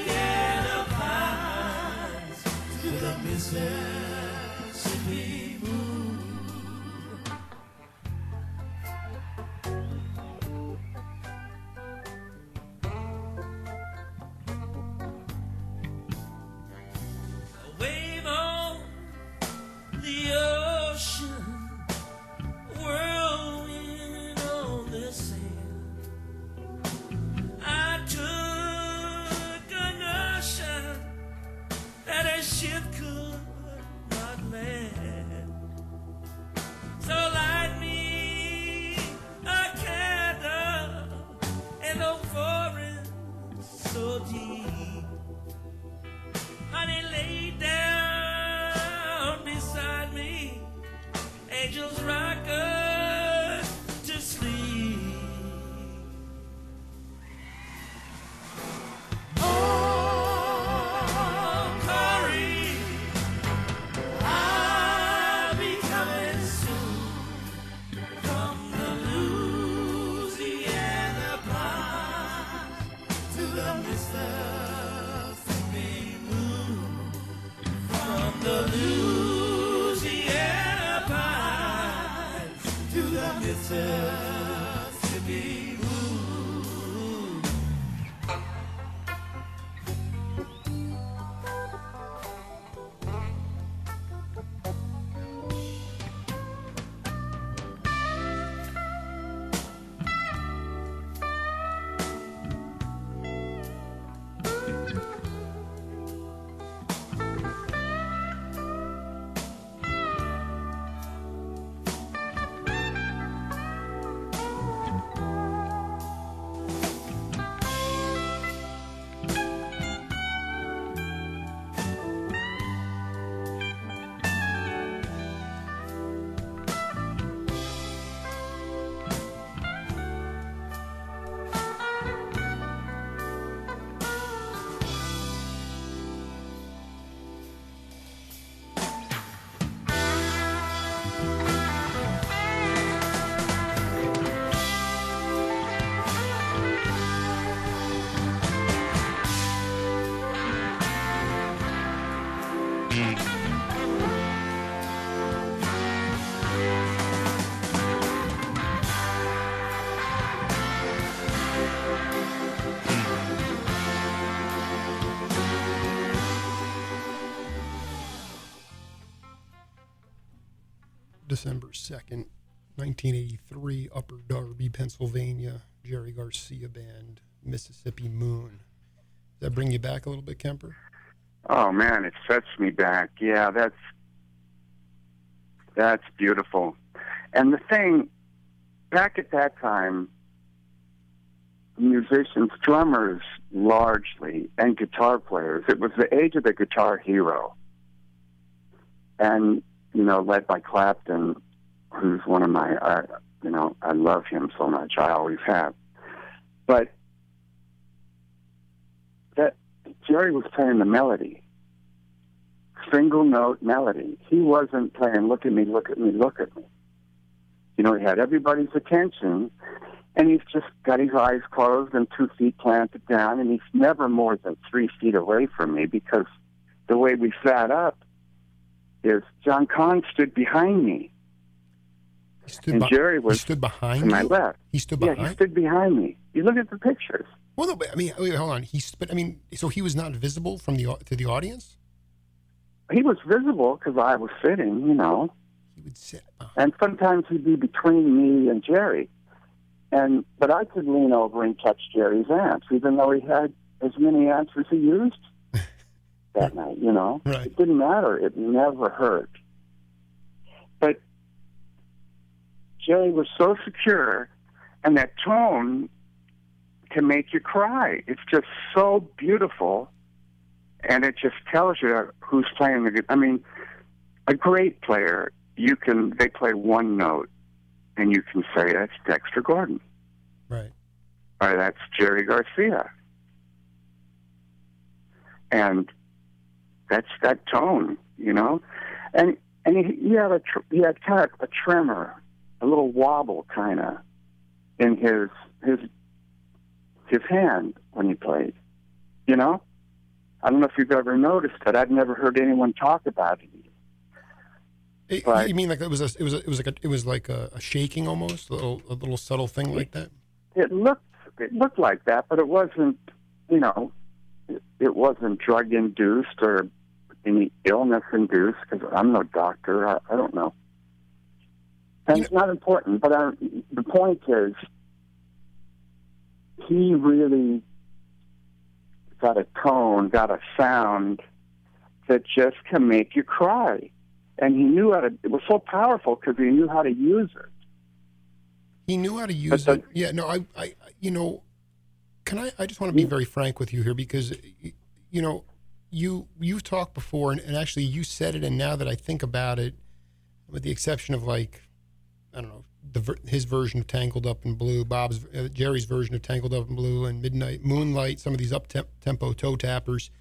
Louisiana pines to the Mississippi moon. Wave on the ocean, whirlwind on the sand. I took a notion that a ship could not land. So light me a candle in the forest so deep. Honey, lay down beside me. Angels rock us to sleep. Oh, Corey, I'll be coming soon from the Louisiana pines to the Mississippi moon. From the Louisiana pines to the Mississippi moon. December 2nd, 1983, Upper Darby, Pennsylvania, Jerry Garcia Band, Mississippi Moon. Does that bring you back a little bit, Kemper? Oh man, it sets me back. Yeah, that's beautiful. And the thing, back at that time, musicians, drummers largely, and guitar players, it was the age of the guitar hero. And, you know, led by Clapton, who's one of my, I love him so much. I always have. But that Jerry was playing the melody, single note melody. He wasn't playing, look at me, look at me, look at me. You know, he had everybody's attention, and he's just got his eyes closed and 2 feet planted down, and he's never more than 3 feet away from me, because the way we sat up is John Kahn stood behind me. Jerry was he stood behind to my you? left. He stood behind? Yeah, he stood behind me. You look at the pictures. Well, no, but I mean, wait, hold on. So he was not visible from to the audience? He was visible because I was sitting, you know. He would sit. And sometimes he'd be between me and Jerry. But I could lean over and touch Jerry's amps, even though he had as many amps as he used that night, you know. Right. It didn't matter. It never hurt. But Jerry was so secure, and that tone can make you cry. It's just so beautiful, and it just tells you who's playing the good. I mean, a great player, they play one note, and you can say that's Dexter Gordon. Right. Or that's Jerry Garcia. And that's that tone, you know? And he had kind of a tremor, a little wobble kind of in his hand when he played, you know? I don't know if you've ever noticed it. I've never heard anyone talk about it. You mean like it was like a shaking almost, a little subtle thing like that? It looked like that, but it wasn't, you know, it wasn't drug induced or any illness induced, because I'm no doctor. I don't know. And it's not important, but the point is, he really got a tone, got a sound that just can make you cry. And he knew how to, it was so powerful because he knew how to use it. He knew how to use it. Yeah, no, I just want to be very frank with you here, because, you know, you've talked before, and actually you said it, and now that I think about it, with the exception of, like, I don't know, his version of Tangled Up in Blue, Jerry's version of Tangled Up in Blue, and Moonlight, some of these up-tempo toe tappers,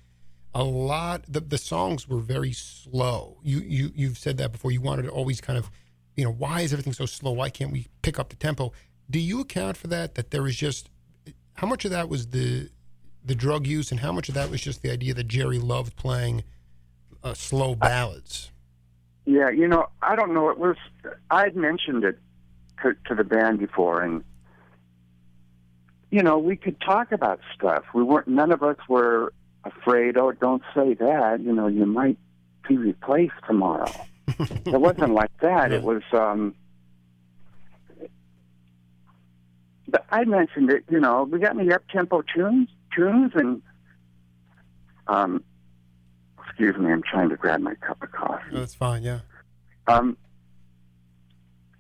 a lot, the songs were very slow. You've said that before. You wanted to always kind of, you know, why is everything so slow? Why can't we pick up the tempo? Do you account for that there was just, how much of that was the drug use, and how much of that was just the idea that Jerry loved playing slow ballads? Yeah, you know, I don't know. I'd mentioned it to the band before, and, you know, we could talk about stuff. None of us were afraid, oh, don't say that, you know, you might be replaced tomorrow. It wasn't like that. It was, but I mentioned it, you know, we got any up-tempo tunes, and, excuse me, I'm trying to grab my cup of coffee. Oh, that's fine, yeah.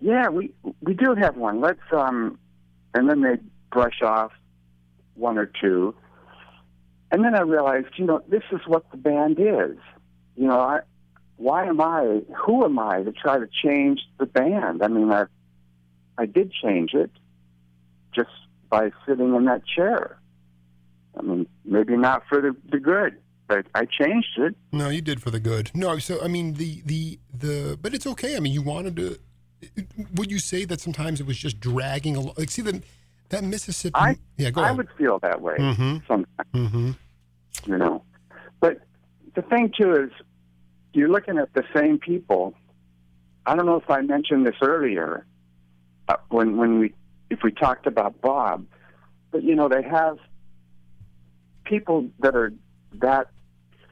Yeah, we do have one. Let's, and then they brush off one or two. And then I realized, you know, this is what the band is. You know, who am I to try to change the band? I mean, I did change it just by sitting in that chair. I mean, maybe not for the good, but I changed it. No, you did for the good. No, so I mean but it's okay. I mean, you wanted to. Would you say that sometimes it was just dragging along? Like, see that Mississippi. Yeah, go I ahead. would feel that way sometimes. Mm-hmm. You know, but the thing too is, you're looking at the same people. I don't know if I mentioned this earlier if we talked about Bob, but you know, they have people that are that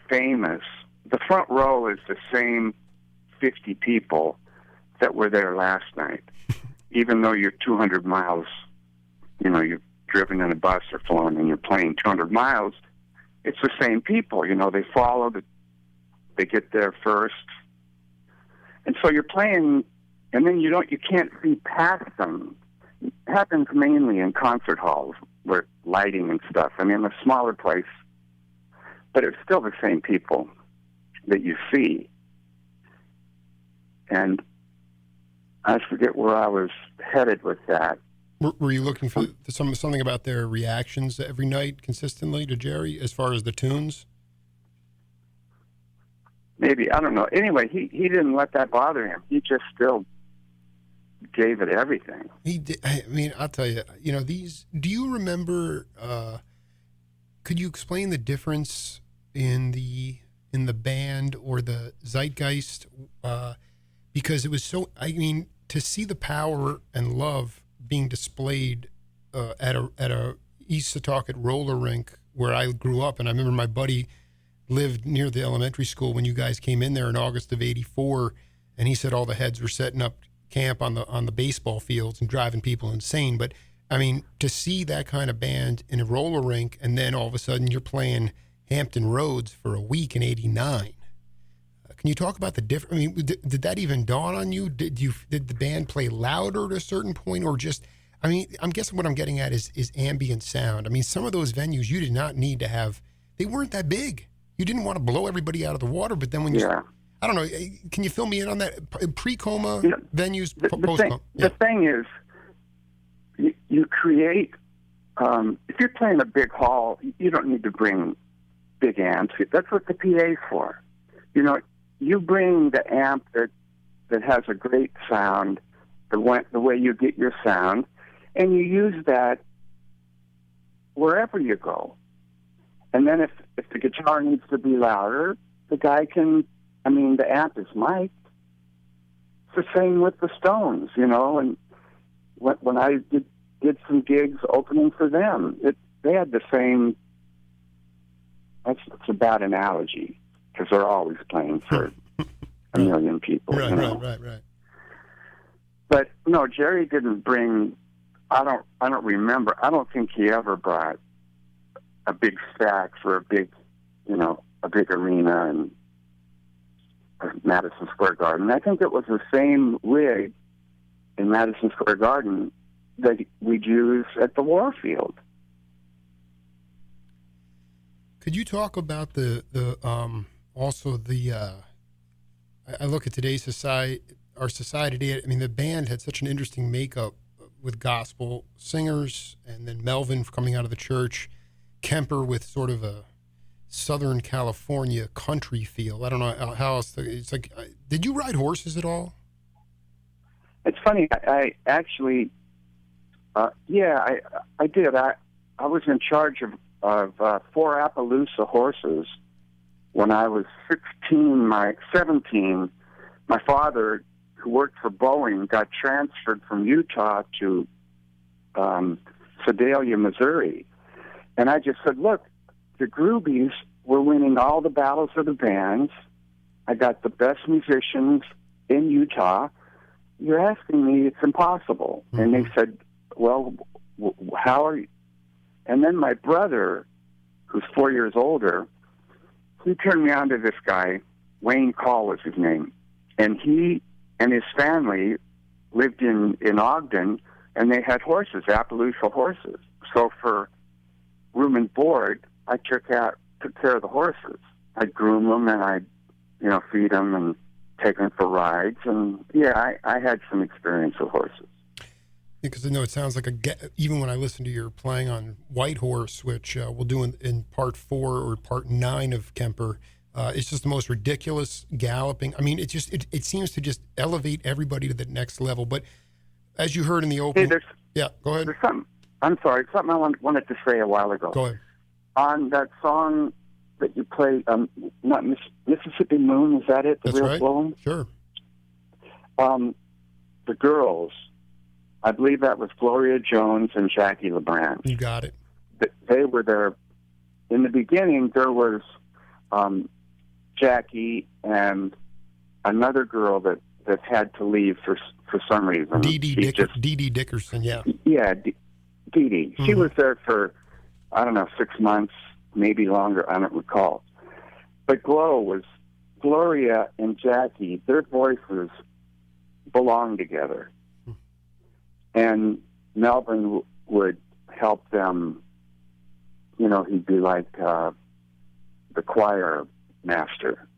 famous. The front row is the same 50 people that were there last night, even though you're 200 miles. You know, you've driven in a bus or flown in your plane 200 miles. It's the same people. You know, they follow they get there first. And so you're playing, and then you can't see past them. It happens mainly in concert halls where lighting and stuff. I mean, a smaller place, but it's still the same people that you see. And I forget where I was headed with that. Were you looking for something about their reactions every night consistently to Jerry as far as the tunes? Maybe, I don't know. Anyway, he didn't let that bother him. He just still gave it everything. He did. I mean, I'll tell you, you know, do you remember, could you explain the difference in the band or the zeitgeist? Because it was so, I mean, to see the power and love being displayed at a East Setauket roller rink where I grew up, and I remember my buddy lived near the elementary school when you guys came in there in August of '84, and he said all the heads were setting up camp on the baseball fields and driving people insane. But I mean, to see that kind of band in a roller rink, and then all of a sudden you're playing Hampton Roads for a week in '89. Can you talk about the difference? I mean, did that even dawn on you? Did the band play louder at a certain point, or just? I mean, I'm guessing what I'm getting at is ambient sound. I mean, some of those venues you did not need to have. They weren't that big. You didn't want to blow everybody out of the water, but then when you, I don't know, can you fill me in on that? Pre-coma venues, post-coma? The thing is, you create. If you're playing a big hall, you don't need to bring big amps. That's what the PA's for. You know. You bring the amp that has a great sound, the way you get your sound, and you use that wherever you go. And then if the guitar needs to be louder, the guy can, I mean, the amp is mic'd. It's the same with the Stones, you know, and when I did some gigs opening for them, they had the same, that's a bad analogy, because they're always playing for a million people. Right, you know? right. But no, Jerry didn't bring. I don't remember. I don't think he ever brought a big stack for a big arena and Madison Square Garden. I think it was the same rig in Madison Square Garden that we'd use at the Warfield. Could you talk about I look at today's society, our society today. I mean, the band had such an interesting makeup with gospel singers, and then Melvin coming out of the church, Kemper with sort of a Southern California country feel. I don't know how else. It's like, did you ride horses at all? It's funny. I actually, I did. I was in charge of 4 Appaloosa horses when I was 17. My father, who worked for Boeing, got transferred from Utah to Sedalia, Missouri. And I just said, look, the Groovies were winning all the battles of the bands. I got the best musicians in Utah. You're asking me, it's impossible. Mm-hmm. And they said, well, how are you? And then my brother, who's 4 years older, he turned me on to this guy, Wayne Call was his name. And he and his family lived in Ogden, and they had horses, Appaloosa horses. So for room and board, I took care of the horses. I'd groom them, and I'd, feed them and take them for rides. And, I had some experience with horses. Because I know it sounds like even when I listen to your playing on White Horse, which we'll do in part 4 or part 9 of Kemper, it's just the most ridiculous galloping. I mean, it seems to just elevate everybody to the next level. But as you heard in the opening, yeah, go ahead. There's something. I'm sorry, something I wanted to say a while ago. Go ahead. On that song that you played, not Mississippi Moon, is that it? The That's real right. slow? Sure. The girls, I believe that was Gloria Jones and Jackie LeBrand. You got it. They were there. In the beginning, there was Jackie and another girl that had to leave for some reason. Dee Dee Dickerson, yeah. Yeah, Dee Dee. She was there for, I don't know, 6 months, maybe longer, I don't recall. But Gloria and Jackie, their voices belong together. And Melvin would help them, he'd be like the choir master.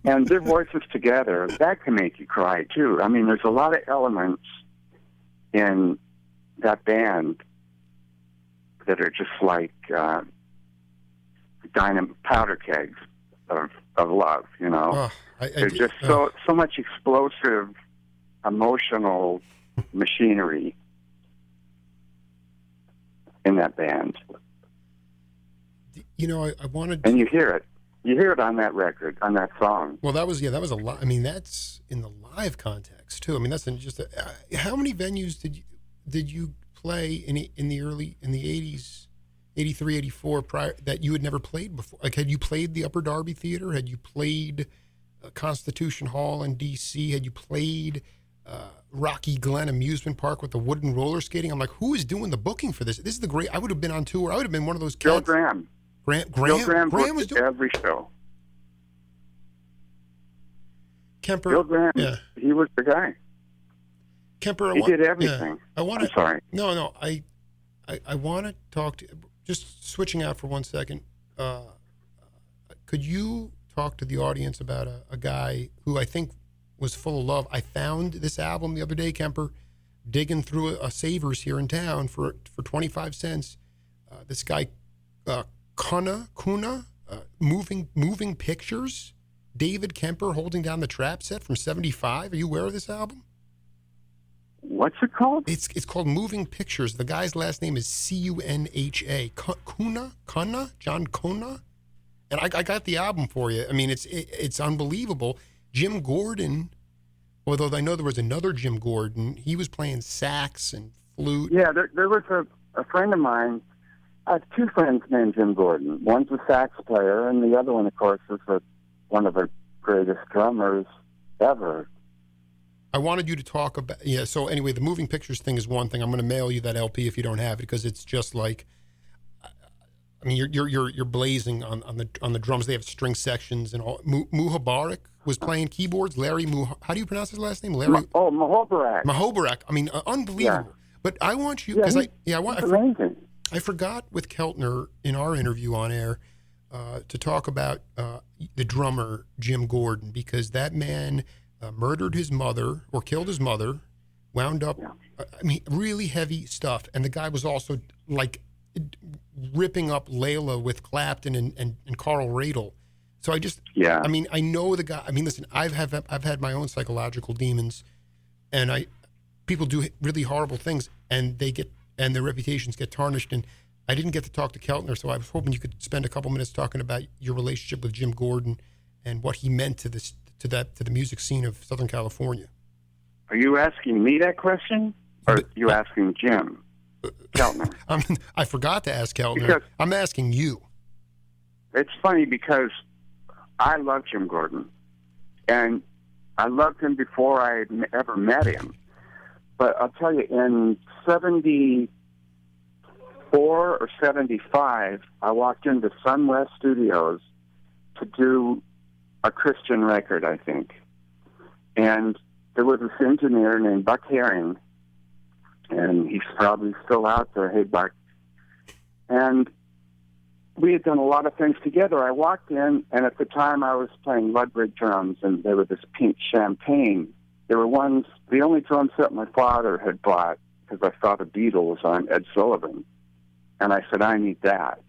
And their voices together, that can make you cry, too. I mean, there's a lot of elements in that that are just like powder kegs of love, There's just so much explosive, emotional machinery in that band. I wanted... And you hear it. You hear it on that record, on that song. Well, that was a lot. I mean, that's in the live context, too. I mean, that's how many venues did you play in the 80s, 83, 84, prior, that you had never played before? Like, had you played the Upper Darby Theater? Had you played Constitution Hall in D.C.? Had you played Rocky Glen Amusement Park with the wooden roller skating? I'm like, who is doing the booking for this? This is the great... I would have been on tour. I would have been one of those cats. Bill Graham. Bill Graham was doing every show. Kemper. Bill Graham, he was the guy. Kemper, he did everything. Yeah, I'm sorry. No, I want to talk to... Just switching out for 1 second. Could you talk to the audience about a guy who I think was full of love? I found this album the other day, Kemper, digging through a Savers here in town for 25 cents. This guy, Kuna, moving pictures. David Kemper holding down the trap set from 75. Are you aware of this album? What's it called? It's called Moving Pictures. The guy's last name is Cunha. Kuna, John Kuna. And I got the album for you. I mean, it's unbelievable. Jim Gordon, although I know there was another Jim Gordon, he was playing sax and flute. Yeah, there was a friend of mine. I have two friends named Jim Gordon. One's a sax player, and the other one, of course, is one of the greatest drummers ever. I wanted you to talk about... Yeah, so anyway, the Moving Pictures thing is one thing. I'm going to mail you that LP if you don't have it, because it's just like... I mean, you're blazing on the drums. They have string sections and all. Muhabarak was playing keyboards. Larry how do you pronounce his last name? Larry. Mahobarak. Mahobarak. I mean, unbelievable. Yeah. But I want you because amazing. I forgot with Keltner in our interview on air to talk about the drummer Jim Gordon, because that man murdered his mother or killed his mother, wound up. I mean, really heavy stuff, and the guy was also like ripping up Layla with Clapton and Carl Radle. So I mean, I know the guy. I mean, listen, I've had my own psychological demons, and people do really horrible things, and their reputations get tarnished. And I didn't get to talk to Keltner, so I was hoping you could spend a couple minutes talking about your relationship with Jim Gordon and what he meant to the music scene of Southern California. Are you asking me that question, or are you asking Jim Keltner? I forgot to ask Keltner. I'm asking you. It's funny because I love Jim Gordon, and I loved him before I had ever met him. But I'll tell you, in 74 or 75, I walked into Sun West Studios to do a Christian record, I think. And there was this engineer named Buck Herring, and he's probably still out there. Hey, Buck. And we had done a lot of things together. I walked in, and at the time I was playing Ludwig drums, and they were this pink champagne There were ones, the only drum set my father had bought, because I thought the Beatles on Ed Sullivan. And I said, I need that.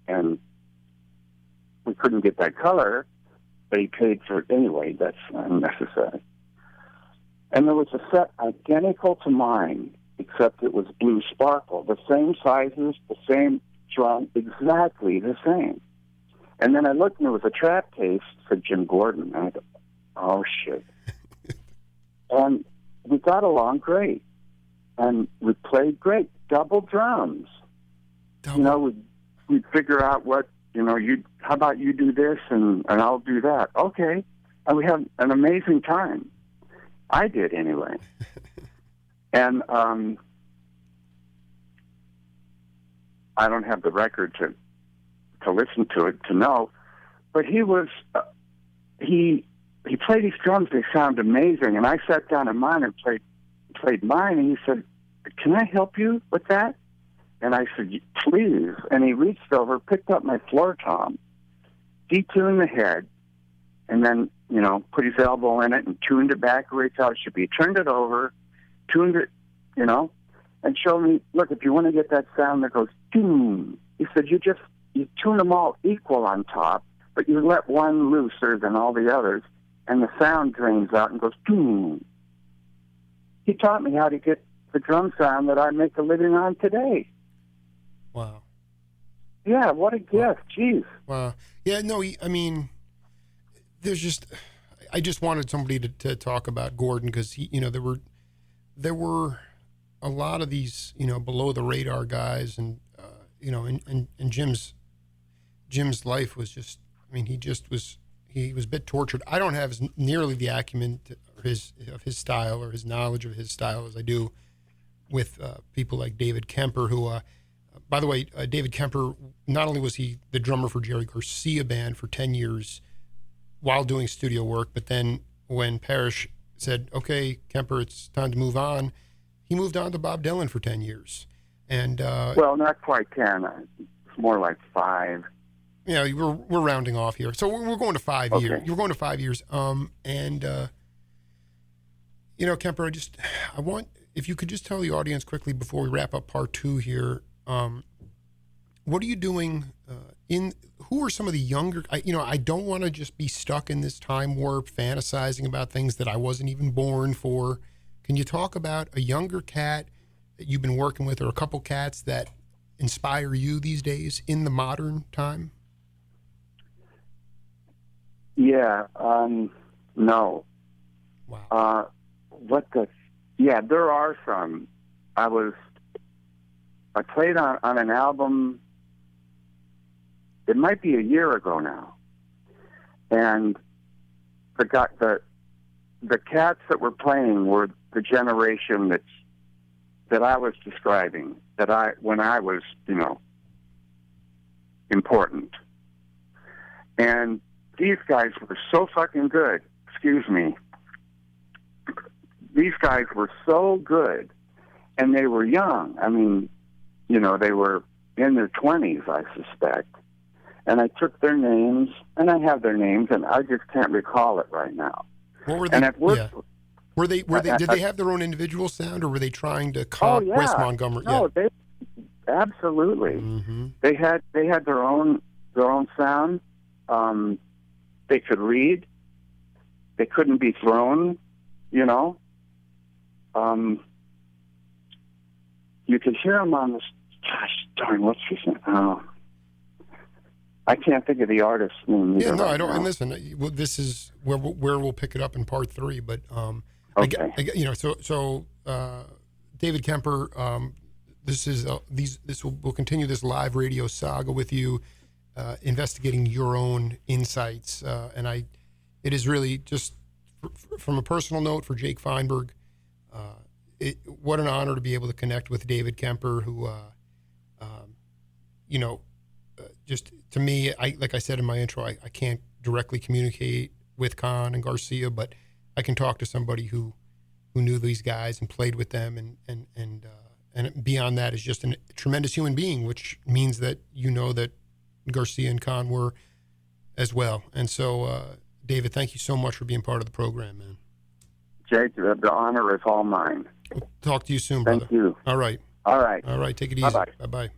And we couldn't get that color, but he paid for it anyway. That's unnecessary. And there was a set identical to mine, except it was blue sparkle. The same sizes, the same drum, exactly the same. And then I looked, and there was a trap case for Jim Gordon. And I thought, oh, shit. And we got along great. And we played great. Double drums. You know, we'd figure out what, you know, how about you do this and I'll do that. Okay. And we had an amazing time. I did anyway. And I don't have the record to listen to it, to know, but he was, he played these drums, they sound amazing. And I sat down in mine and played mine, and he said, can I help you with that? And I said, please. And he reached over, picked up my floor tom, detuned the head, and then, you know, put his elbow in it and tuned it back where he thought it should be. Turned it over, tuned it, you know, and showed me, look, if you want to get that sound that goes, doom, he said, you tune them all equal on top, but you let one looser than all the others, and the sound drains out and goes, doom. He taught me how to get the drum sound that I make a living on today. Wow. Yeah, what a gift. Jeez. Wow. Yeah, no, I mean, I just wanted somebody to talk about Gordon, because he, you know, there were a lot of these, you know, below the radar guys, and you know, and Jim's life was just, I mean, he was a bit tortured. I don't have nearly the acumen of his style or his knowledge of his style as I do with people like David Kemper, who, by the way, David Kemper, not only was he the drummer for Jerry Garcia band for 10 years while doing studio work, but then when Parrish said, okay, Kemper, it's time to move on, he moved on to Bob Dylan for 10 years. And well, not quite 10. It's more like 5. Yeah, we're rounding off here. So we're going to 5 years. You're going to 5 years. And you know, Kemper, I want, if you could just tell the audience quickly before we wrap up part 2 here, what are you doing who are some of the younger, I don't want to just be stuck in this time warp fantasizing about things that I wasn't even born for. Can you talk about a younger cat that you've been working with, or a couple cats that inspire you these days in the modern time? Yeah, no. Wow. Yeah, there are some. I played on an album, it might be a year ago now, and the cats that were playing were the generation that I was describing, when I was, important. And these guys were so fucking good. Excuse me. These guys were so good, and they were young. I mean, they were in their 20s, I suspect. And I took their names, and I have their names, and I just can't recall it right now. What were they? Did they have their own individual sound, or were they trying to comp Wes Montgomery? No, they absolutely. Mm-hmm. They had their own sound. They could read. They couldn't be thrown. You could hear them on this. Gosh darn, what's his name? Oh, I can't think of the artist's name. Yeah, no, I don't. Now. And listen, this is where we'll pick it up in part 3. But okay. So David Kemper, we'll continue this live radio saga with you, investigating your own insights, and it is really just from a personal note for Jake Feinberg. What an honor to be able to connect with David Kemper, who, just to me, like I said in my intro, I can't directly communicate with Kahn and Garcia, but I can talk to somebody who knew these guys and played with them, and beyond that is just a tremendous human being, which means that that Garcia and Kahn were as well. And so, David, thank you so much for being part of the program, man. Jake, the honor is all mine. Talk to you soon, brother. Thank you. All right. All right. All right. Take it easy. Bye-bye. Bye-bye.